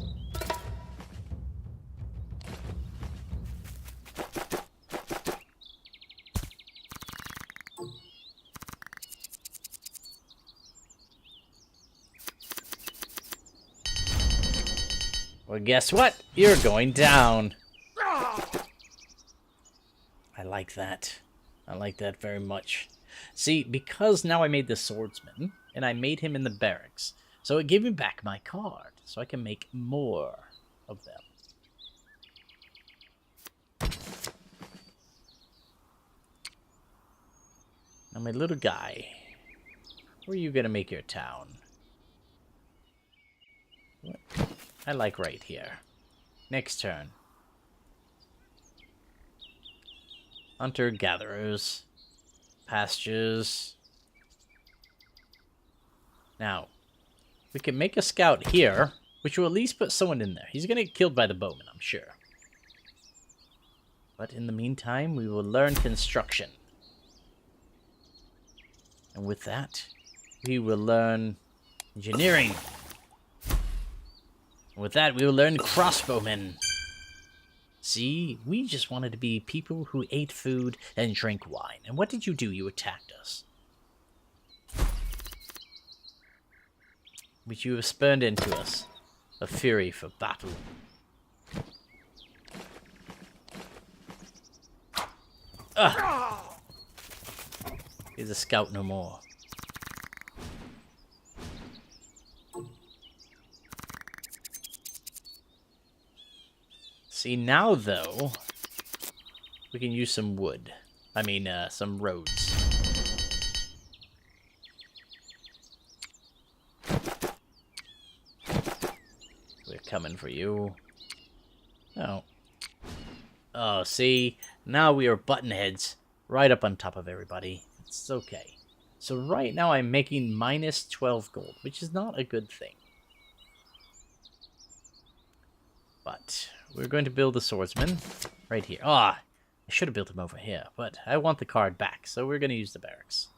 Well, guess what? You're going down. I like that. I like that very much. See, because now I made the swordsman, and I made him in the barracks, so it gave me back my card, so I can make more of them. Now, my little guy, where are you going to make your town? What? I like right here. Next turn. Hunter-gatherers. Pastures. Now, we can make a scout here, which will at least put someone in there. He's going to get killed by the bowman, I'm sure. But in the meantime, we will learn construction. And with that, we will learn engineering. And with that, we will learn crossbowmen. See, we just wanted to be people who ate food and drank wine. And what did you do? You attacked us. Which you have spurned into us. A fury for battle. Ugh! He's a scout no more. See, now, though, we can use some wood. I mean, some roads. We're coming for you. Oh. Oh, see? Now we are button heads right up on top of everybody. It's okay. So right now I'm making minus 12 gold, which is not a good thing. But we're going to build a swordsman right here. Ah, I should have built him over here, but I want the card back, so we're going to use the barracks.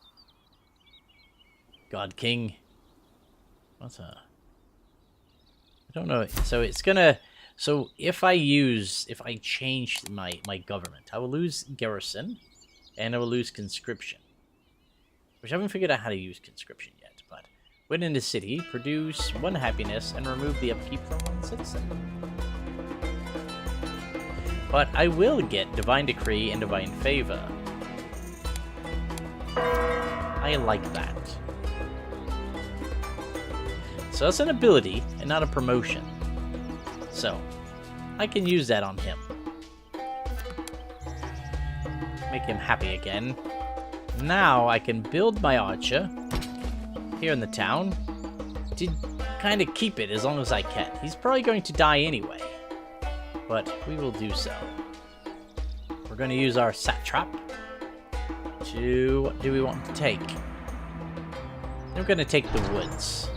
God King. What's a... I don't know. So it's gonna... So if I change my government, I will lose garrison, and I will lose conscription. Which I haven't figured out how to use conscription yet, but... Win in the city, produce 1 happiness, and remove the upkeep from 1 citizen. But I will get Divine Decree and Divine Favor. I like that. So that's an ability, and not a promotion. So, I can use that on him. Make him happy again. Now I can build my archer here in the town to kind of keep it as long as I can. He's probably going to die anyway, but we will do so. We're going to use our satrap to... What do we want to take? I'm going to take the woods.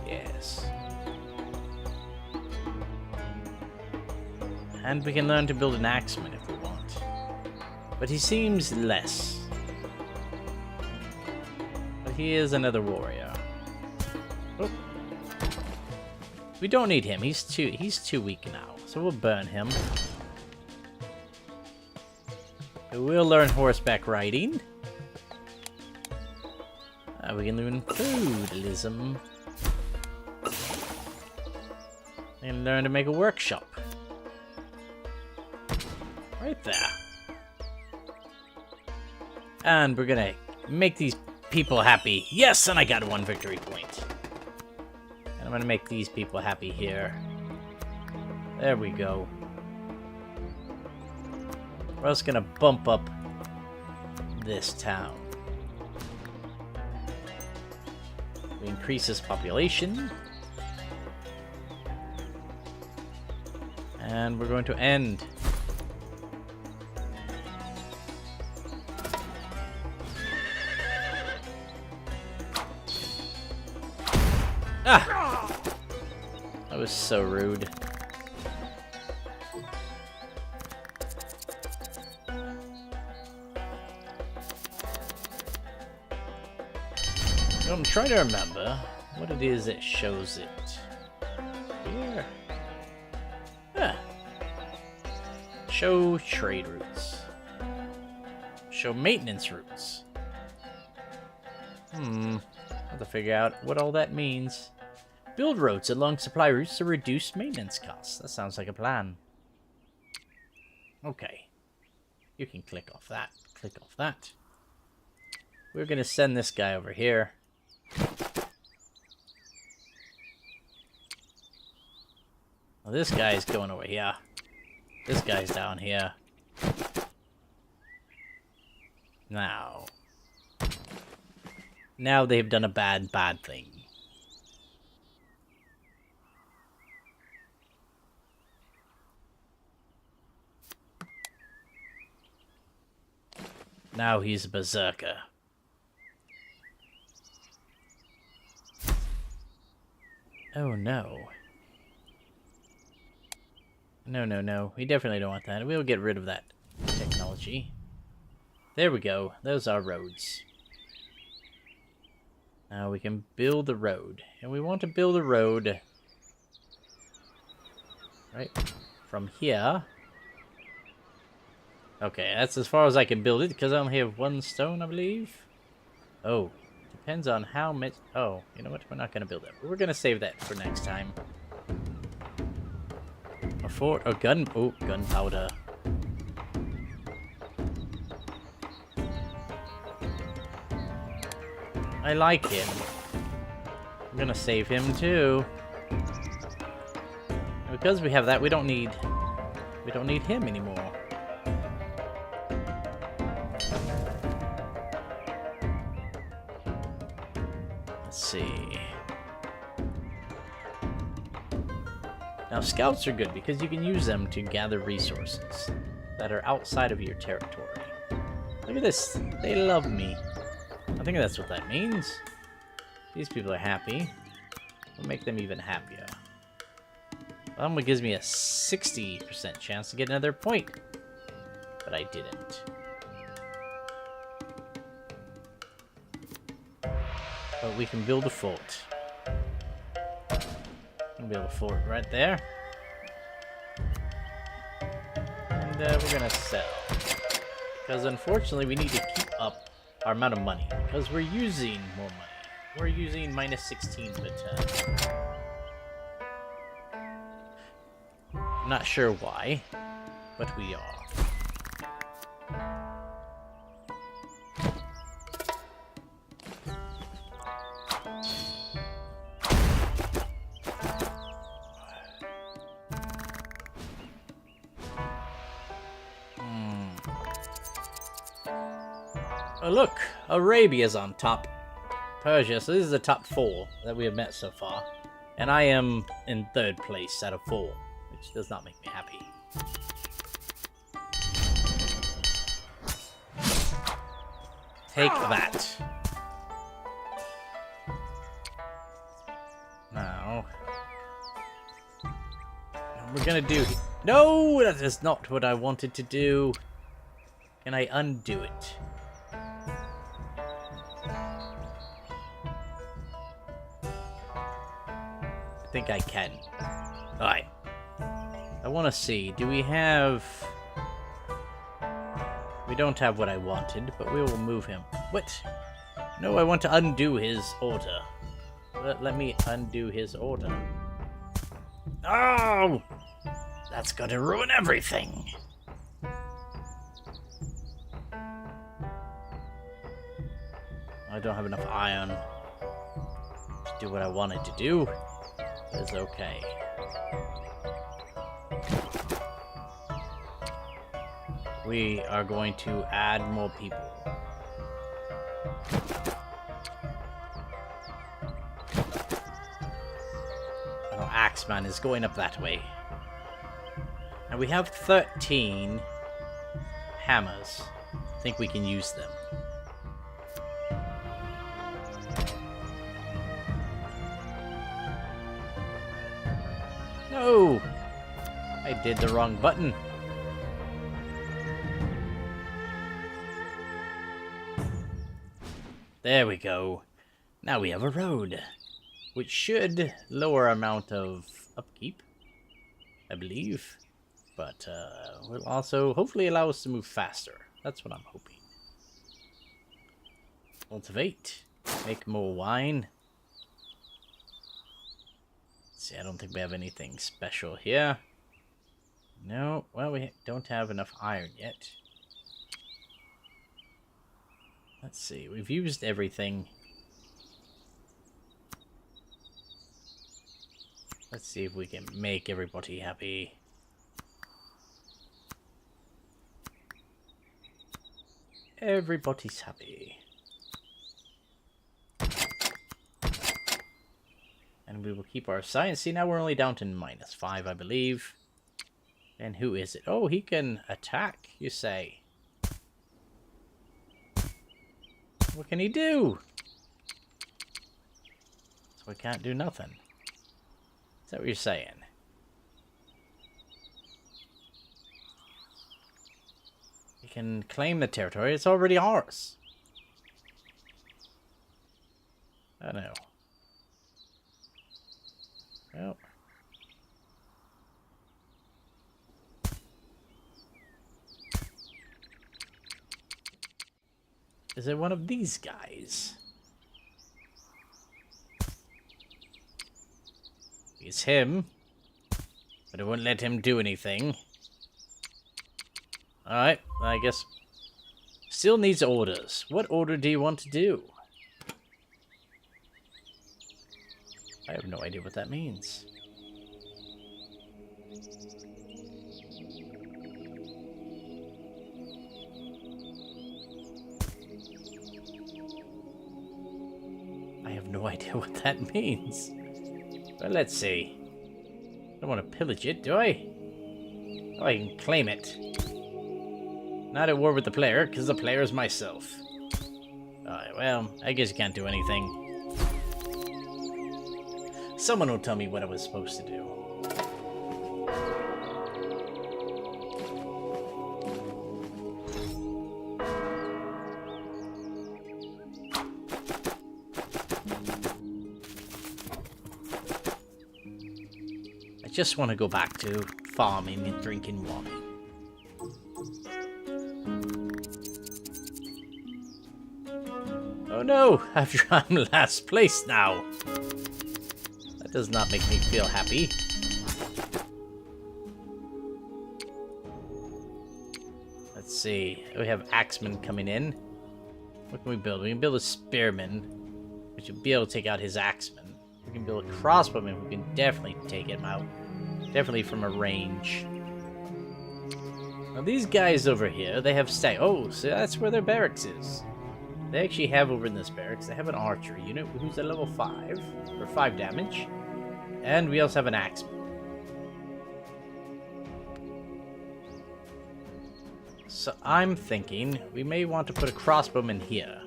Yes. And we can learn to build an axeman if we want. But he seems less. But he is another warrior. Oh. We don't need him. He's too weak now. So we'll burn him. We'll learn horseback riding. We can learn feudalism. And learn to make a workshop. Right there. And we're gonna make these people happy. Yes, and I got 1 victory point. And I'm gonna make these people happy here. There we go. We're also gonna bump up this town. We increase his population. And we're going to end. Ah! That was so rude. I'm trying to remember what it is that shows it. Here. Yeah. Show trade routes. Show maintenance routes. I have to figure out what all that means. Build roads along supply routes to reduce maintenance costs. That sounds like a plan. Okay. You can click off that. Click off that. We're going to send this guy over here. Well, this guy's going over here. This guy's down here. Now they've done a bad thing. Now he's a berserker. Oh no. No. We definitely don't want that. We'll get rid of that technology. There we go. Those are roads. Now we can build the road. And we want to build a road right from here. Okay, that's as far as I can build it, because I only have 1 stone, I believe. Oh, depends on how much... Oh, you know what? We're not going to build that. We're going to save that for next time. A fort... Oh, gunpowder. I like him. I'm going to save him, too. And because we have that, we don't need him anymore. Let's see. Now, scouts are good because you can use them to gather resources that are outside of your territory. Look at this. They love me. think that's what that means. These people are happy. We'll make them even happier. Well, it gives me a 60% chance to get another point. But I didn't. But we can build a fort. We can build a fort right there. And we're gonna sell. Because unfortunately we need to keep up our amount of money. Because we're using more money. We're using minus 16 per turn. I'm not sure why, but we are. Oh look, Arabia's on top. Persia, so this is the top 4 that we have met so far. And I am in 3rd place out of 4, which does not make me happy. Take that. Now, we're gonna do... No, that is not what I wanted to do. Can I undo it? I think I can. Alright. I want to see. Do we have... We don't have what I wanted, but we will move him. What? No, I want to undo his order. Let me undo his order. Oh! That's gonna ruin everything! I don't have enough iron to do what I wanted to do. It's okay. We are going to add more people. Oh, Axeman is going up that way. And we have 13 hammers. I think we can use them. No! I did the wrong button. There we go. Now we have a road, which should lower our amount of upkeep, I believe. But will also hopefully allow us to move faster. That's what I'm hoping. Cultivate. Make more wine. See, I don't think we have anything special here. No, well, we don't have enough iron yet. Let's see, we've used everything. Let's see if we can make everybody happy. Everybody's happy. And we will keep our science. See, now we're only down to -5, I believe. And who is it? Oh, he can attack, you say. What can he do? So we can't do nothing. Is that what you're saying? He can claim the territory. It's already ours. I know. Well. Is it one of these guys? It's him. But I won't let him do anything. Alright, I guess. Still needs orders. What order do you want to do? I have no idea what that means. I have no idea what that means. Well, let's see. I don't want to pillage it, do I? Oh, I can claim it. Not at war with the player, because the player is myself. Alright, well, I guess you can't do anything. Someone will tell me what I was supposed to do. I just want to go back to farming and drinking water. Oh no, I'm last place now. That does not make me feel happy. Let's see, we have axemen coming in. What can we build? We can build a spearman, which will be able to take out his axemen. We can build a crossbowman, who can definitely take him out. Definitely from a range. Now these guys over here, they have oh, so that's where their barracks is. They actually have over in this barracks, they have an archery unit who's at level 5, for 5 damage. And we also have an axeman. So I'm thinking we may want to put a crossbowman here.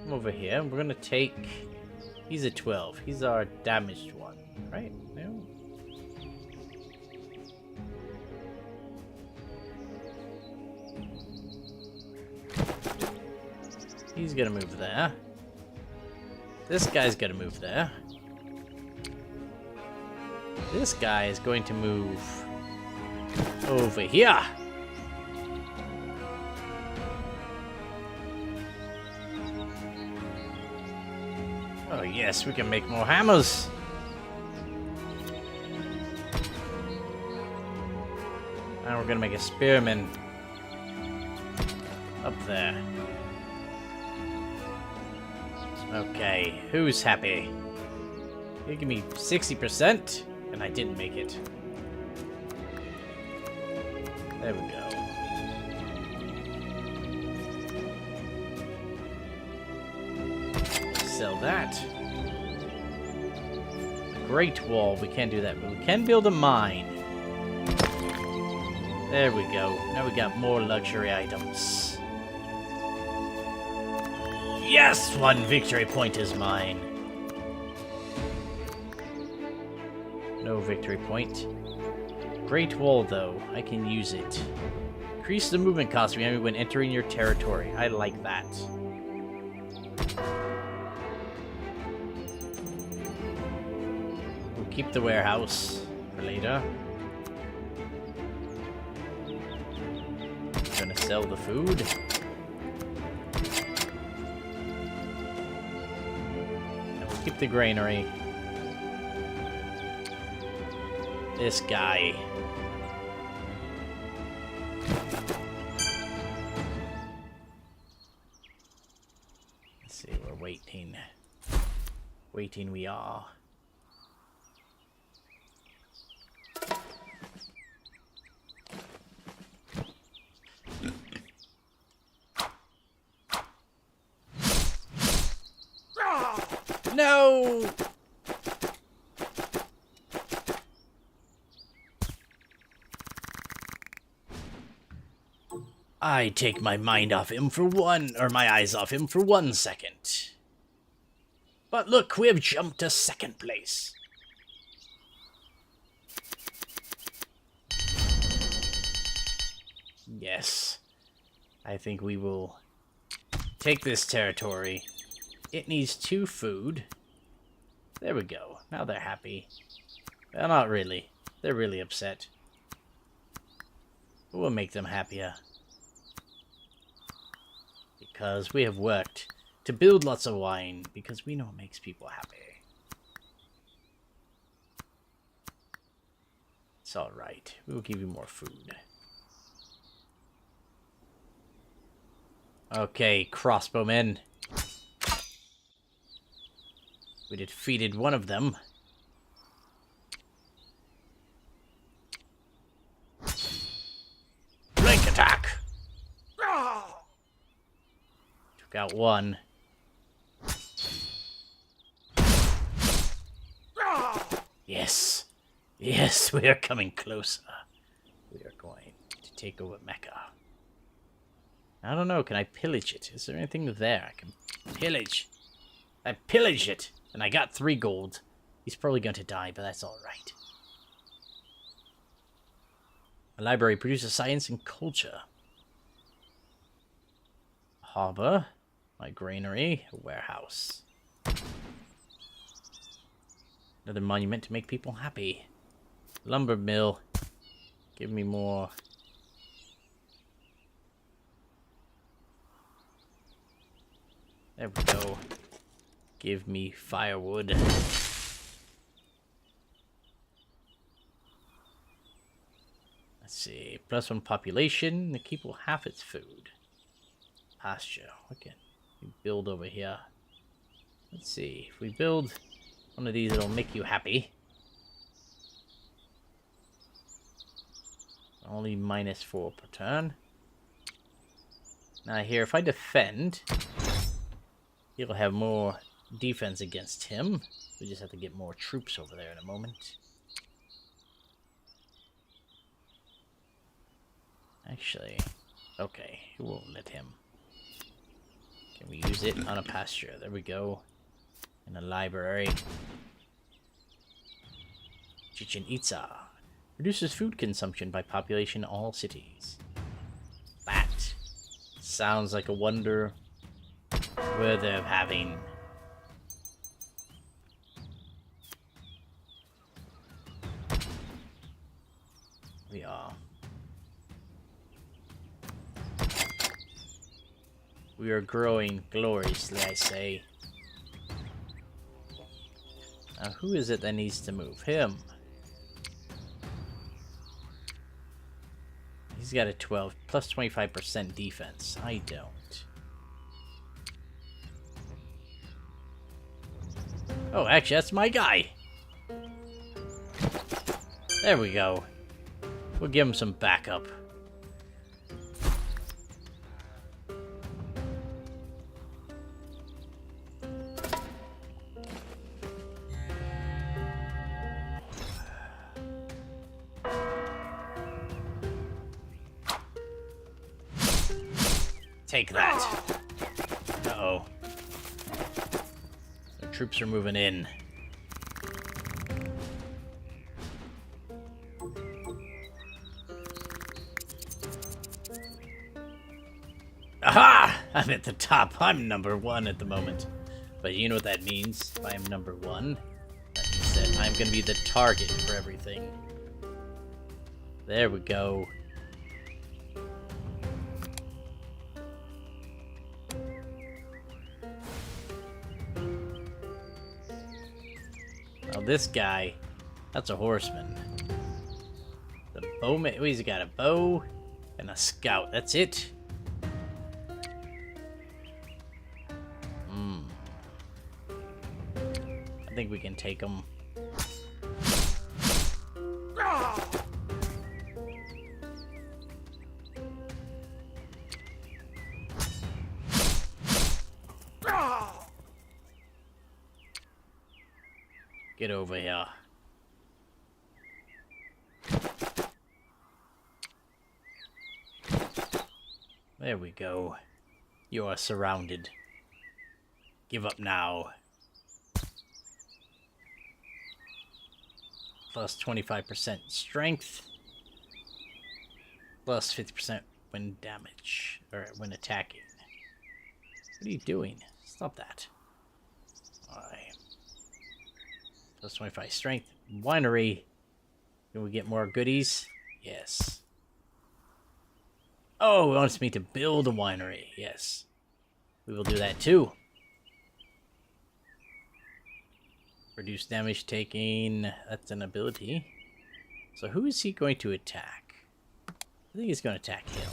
Come over here, we're gonna take... He's a 12, he's our damaged one, right? No? He's gonna move there. This guy's gonna move there. This guy is going to move over here. Oh yes, we can make more hammers. Now we're gonna make a spearman up there. Okay, who's happy? You give me 60%, and I didn't make it. There we go. Sell that. The Great Wall, we can't do that, but we can build a mine. There we go. Now we got more luxury items. Yes! 1 victory point is mine. No victory point. Great Wall, though. I can use it. Increase the movement cost when entering your territory. I like that. We'll keep the warehouse for later. I'm gonna sell the food. Keep the granary. This guy. Let's see, we're waiting. Waiting we are. No! I take my mind off him for my eyes off him for 1 second. But look, we have jumped to 2nd place. Yes. I think we will take this territory. It needs 2 food. There we go. Now they're happy. Well, not really. They're really upset. But we'll make them happier. Because we have worked to build lots of wine. Because we know it makes people happy. It's alright. We will give you more food. Okay, crossbowmen. We defeated one of them. Flank attack! Took out one. Yes. Yes, we are coming closer. We are going to take over Mecca. I don't know. Can I pillage it? Is there anything there I can pillage? I pillaged it, and I got 3 gold. He's probably going to die, but that's alright. A library produces science and culture. Harbor. My granary. A warehouse. Another monument to make people happy. Lumber mill. Give me more. There we go. Give me firewood. Let's see. +1 population. The keep will half its food. Pasture. Okay. We build over here. Let's see. If we build one of these, it'll make you happy. Only -4 per turn. Now here, if I defend, he'll have more defense against him. We just have to get more troops over there in a moment. Actually, okay, we won't let him. Can we use it on a pasture? There we go. In a library. Chichen Itza. Reduces food consumption by population in all cities. That sounds like a wonder worth of having. We are. We are growing gloriously, I say. Now, who is it that needs to move? Him. He's got a 12 plus 25% defense. I don't. Oh, actually, that's my guy. There we go. We'll give him some backup. Take that. Uh-oh. The troops are moving in. Aha! I'm at the top. I'm #1 at the moment. But you know what that means? If I'm #1, that means that I'm gonna be the target for everything. There we go. Now this guy, that's a horseman. The bowman, oh, he's got a bow and a scout. That's it. I think we can take him. Get over here. There we go. You are surrounded. Give up now. Plus 25% strength. Plus 50% when damage. Or when attacking. What are you doing? Stop that. Alright. Plus 25 strength. Winery. Can we get more goodies? Yes. Oh, it wants me to build a winery. Yes. We will do that too. Reduce damage taking. That's an ability. So who is he going to attack? I think he's going to attack him.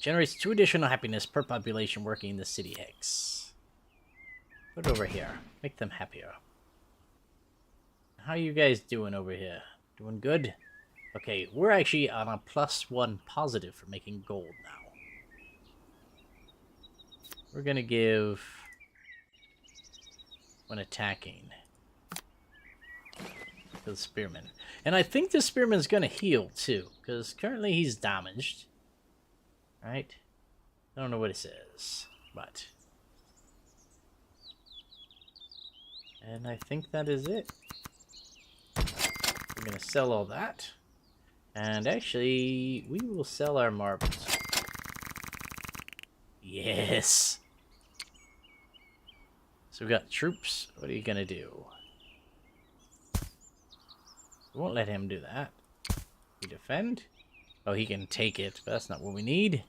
Generates 2 additional happiness per population working in the city hex. Put it over here. Make them happier. How are you guys doing over here? Doing good? Okay, we're actually on a +1 positive for making gold now. We're gonna give when attacking. for the spearman. And I think the spearman's gonna heal too, because currently he's damaged. Right? I don't know what it says, but... And I think that is it. We're gonna sell all that. And actually, we will sell our marbles. Yes! So we got troops. What are you gonna do? We won't let him do that. We defend. Oh, he can take it, but that's not what we need.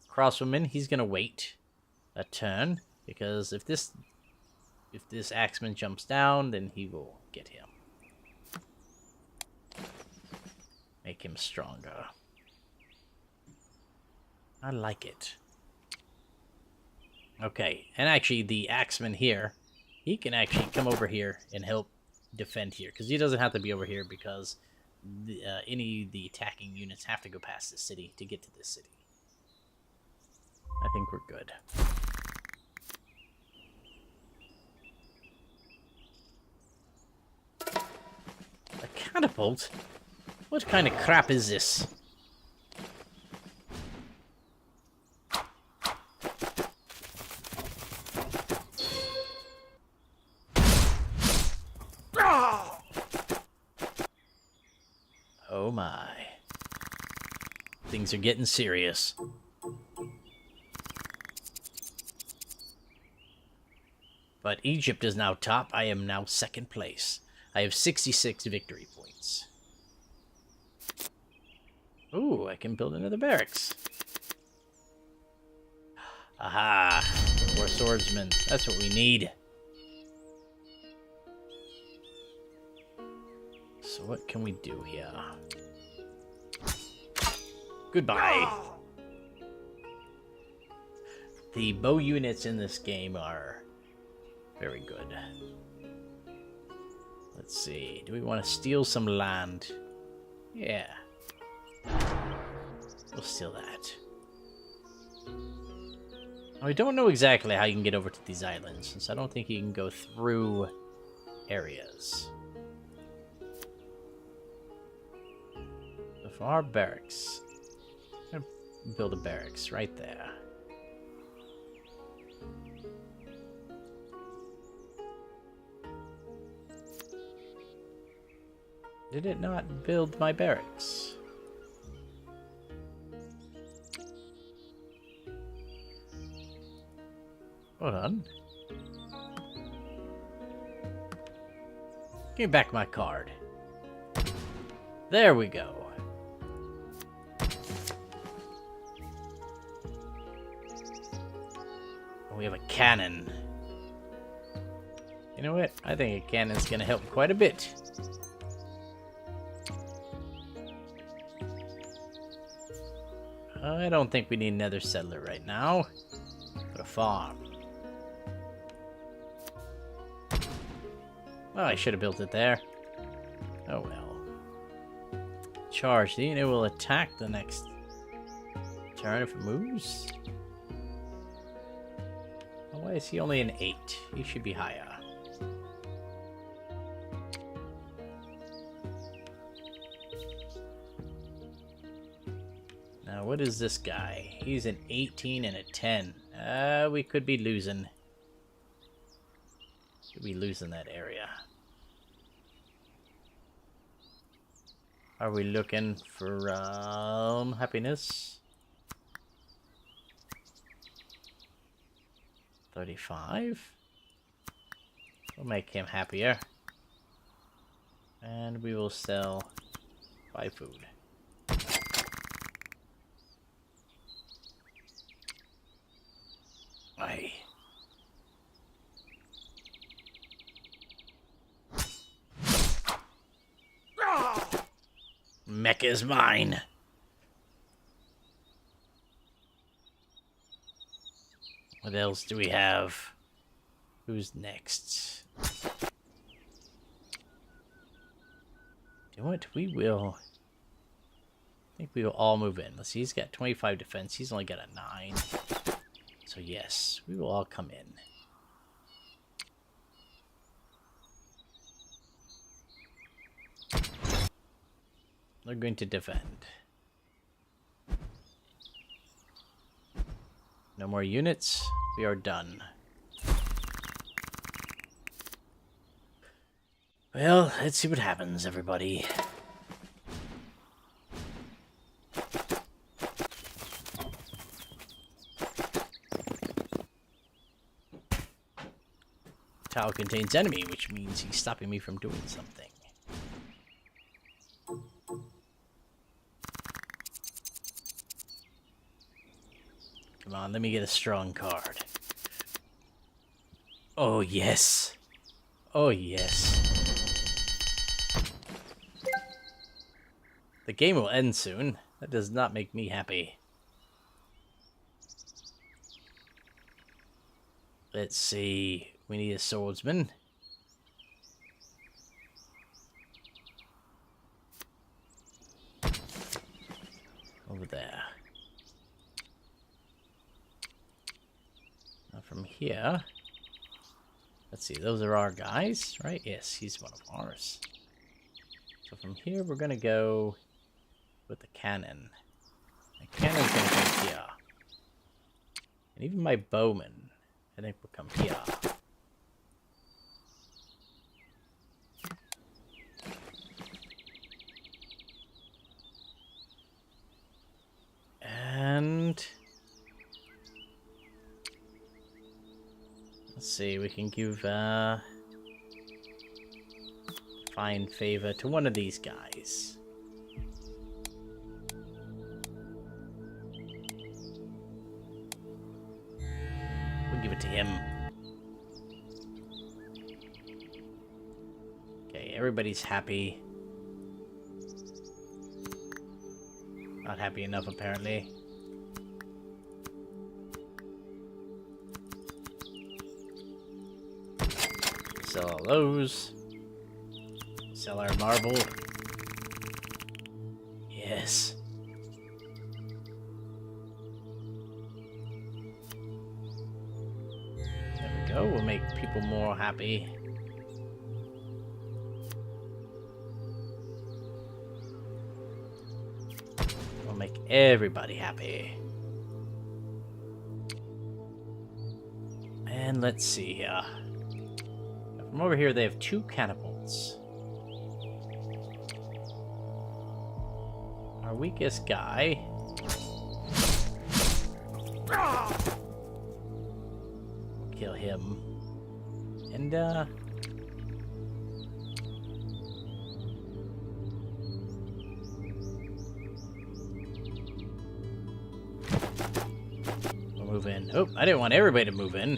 Crosswoman, he's gonna wait a turn, because if this axeman jumps down, then he will get him. Make him stronger. I like it. Okay, and actually the axeman here, he can actually come over here and help defend here, because he doesn't have to be over here, because any of the attacking units have to go past the city to get to this city. I think we're good. A catapult? What kind of crap is this? Oh my. Things are getting serious. But Egypt is now top. I am now second place. I have 66 victory points. Ooh, I can build another barracks. Aha! More swordsmen. That's what we need. So what can we do here? Goodbye. The bow units in this game are very good. Let's see. Do we want to steal some land? Yeah. We'll steal that. We don't know exactly how you can get over to these islands, since I don't think you can go through areas. So for our barracks, I'm gonna build a barracks right there. Did it not build my barracks? Hold on. Give me back my card. There we go. We have a cannon. You know what? I think a cannon's gonna help quite a bit. I don't think we need another settler right now, but a farm. Oh, I should have built it there. Oh well. Charge. The unit will attack the next turn if it moves. Oh, why is he only an 8? He should be higher. Now, what is this guy? He's an 18 and a 10. We could be losing. Could be losing that area. Are we looking for happiness? 35. We'll make him happier. And we will sell 5 food. Aye. Mecca is mine. What else do we have? Who's next? You know what? We will... I think we will all move in. Let's see, he's got 25 defense. He's only got a 9. So yes, we will all come in. They're going to defend. No more units. We are done. Well, let's see what happens, everybody. Tile contains enemy, which means he's stopping me from doing something. Come on, let me get a strong card. Oh, yes. Oh, yes. The game will end soon. That does not make me happy. Let's see. We need a swordsman. Over there. Now from here... Let's see, those are our guys, right? Yes, he's one of ours. So from here, we're going to go with the cannon. The cannon's going to come here. And even my bowman, I think, will come here. And... let's see, we can give fine favor to one of these guys. We'll give it to him. Okay, everybody's happy. Not happy enough, apparently. Sell all those. Sell our marble. Yes. There we go. We'll make people more happy. We'll make everybody happy. And let's see here. From over here, they have 2 catapults. Our weakest guy... we'll kill him. And, we'll move in. Oh, I didn't want everybody to move in.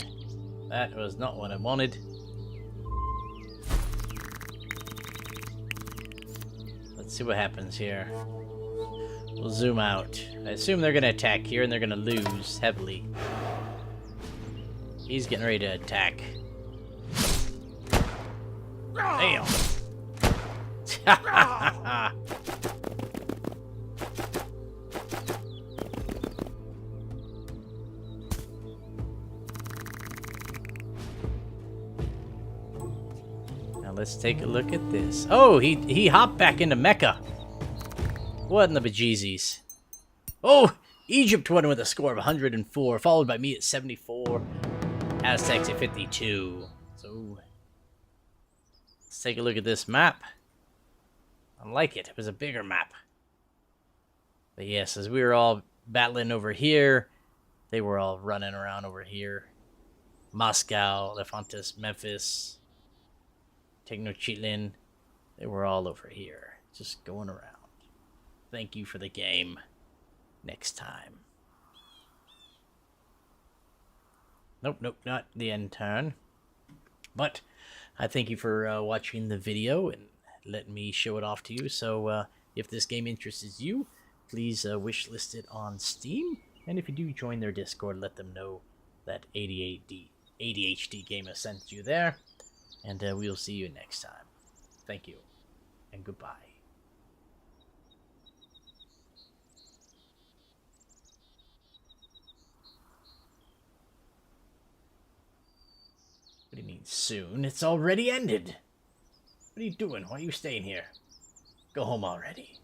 That was not what I wanted. Let's see what happens here. We'll zoom out. I assume they're gonna attack here and they're gonna lose heavily. He's getting ready to attack. Damn! Now let's take a look at this. Oh, he hopped back into Mecca. What in the bejesus? Oh, Egypt won with a score of 104, followed by me at 74. Aztecs at 52. So, let's take a look at this map. I like it. It was a bigger map. But yes, as we were all battling over here, they were all running around over here. Moscow, Lefantis, Memphis, Tenochtitlan, they were all over here, just going around. Thank you for the game. Next time. Nope, not the end turn. But I thank you for watching the video and letting me show it off to you. So if this game interests you, please wishlist it on Steam. And if you do join their Discord, let them know that ADHD Gamer sent you there. And we'll see you next time. Thank you, and goodbye. What do you mean, soon? It's already ended. What are you doing? Why are you staying here? Go home already.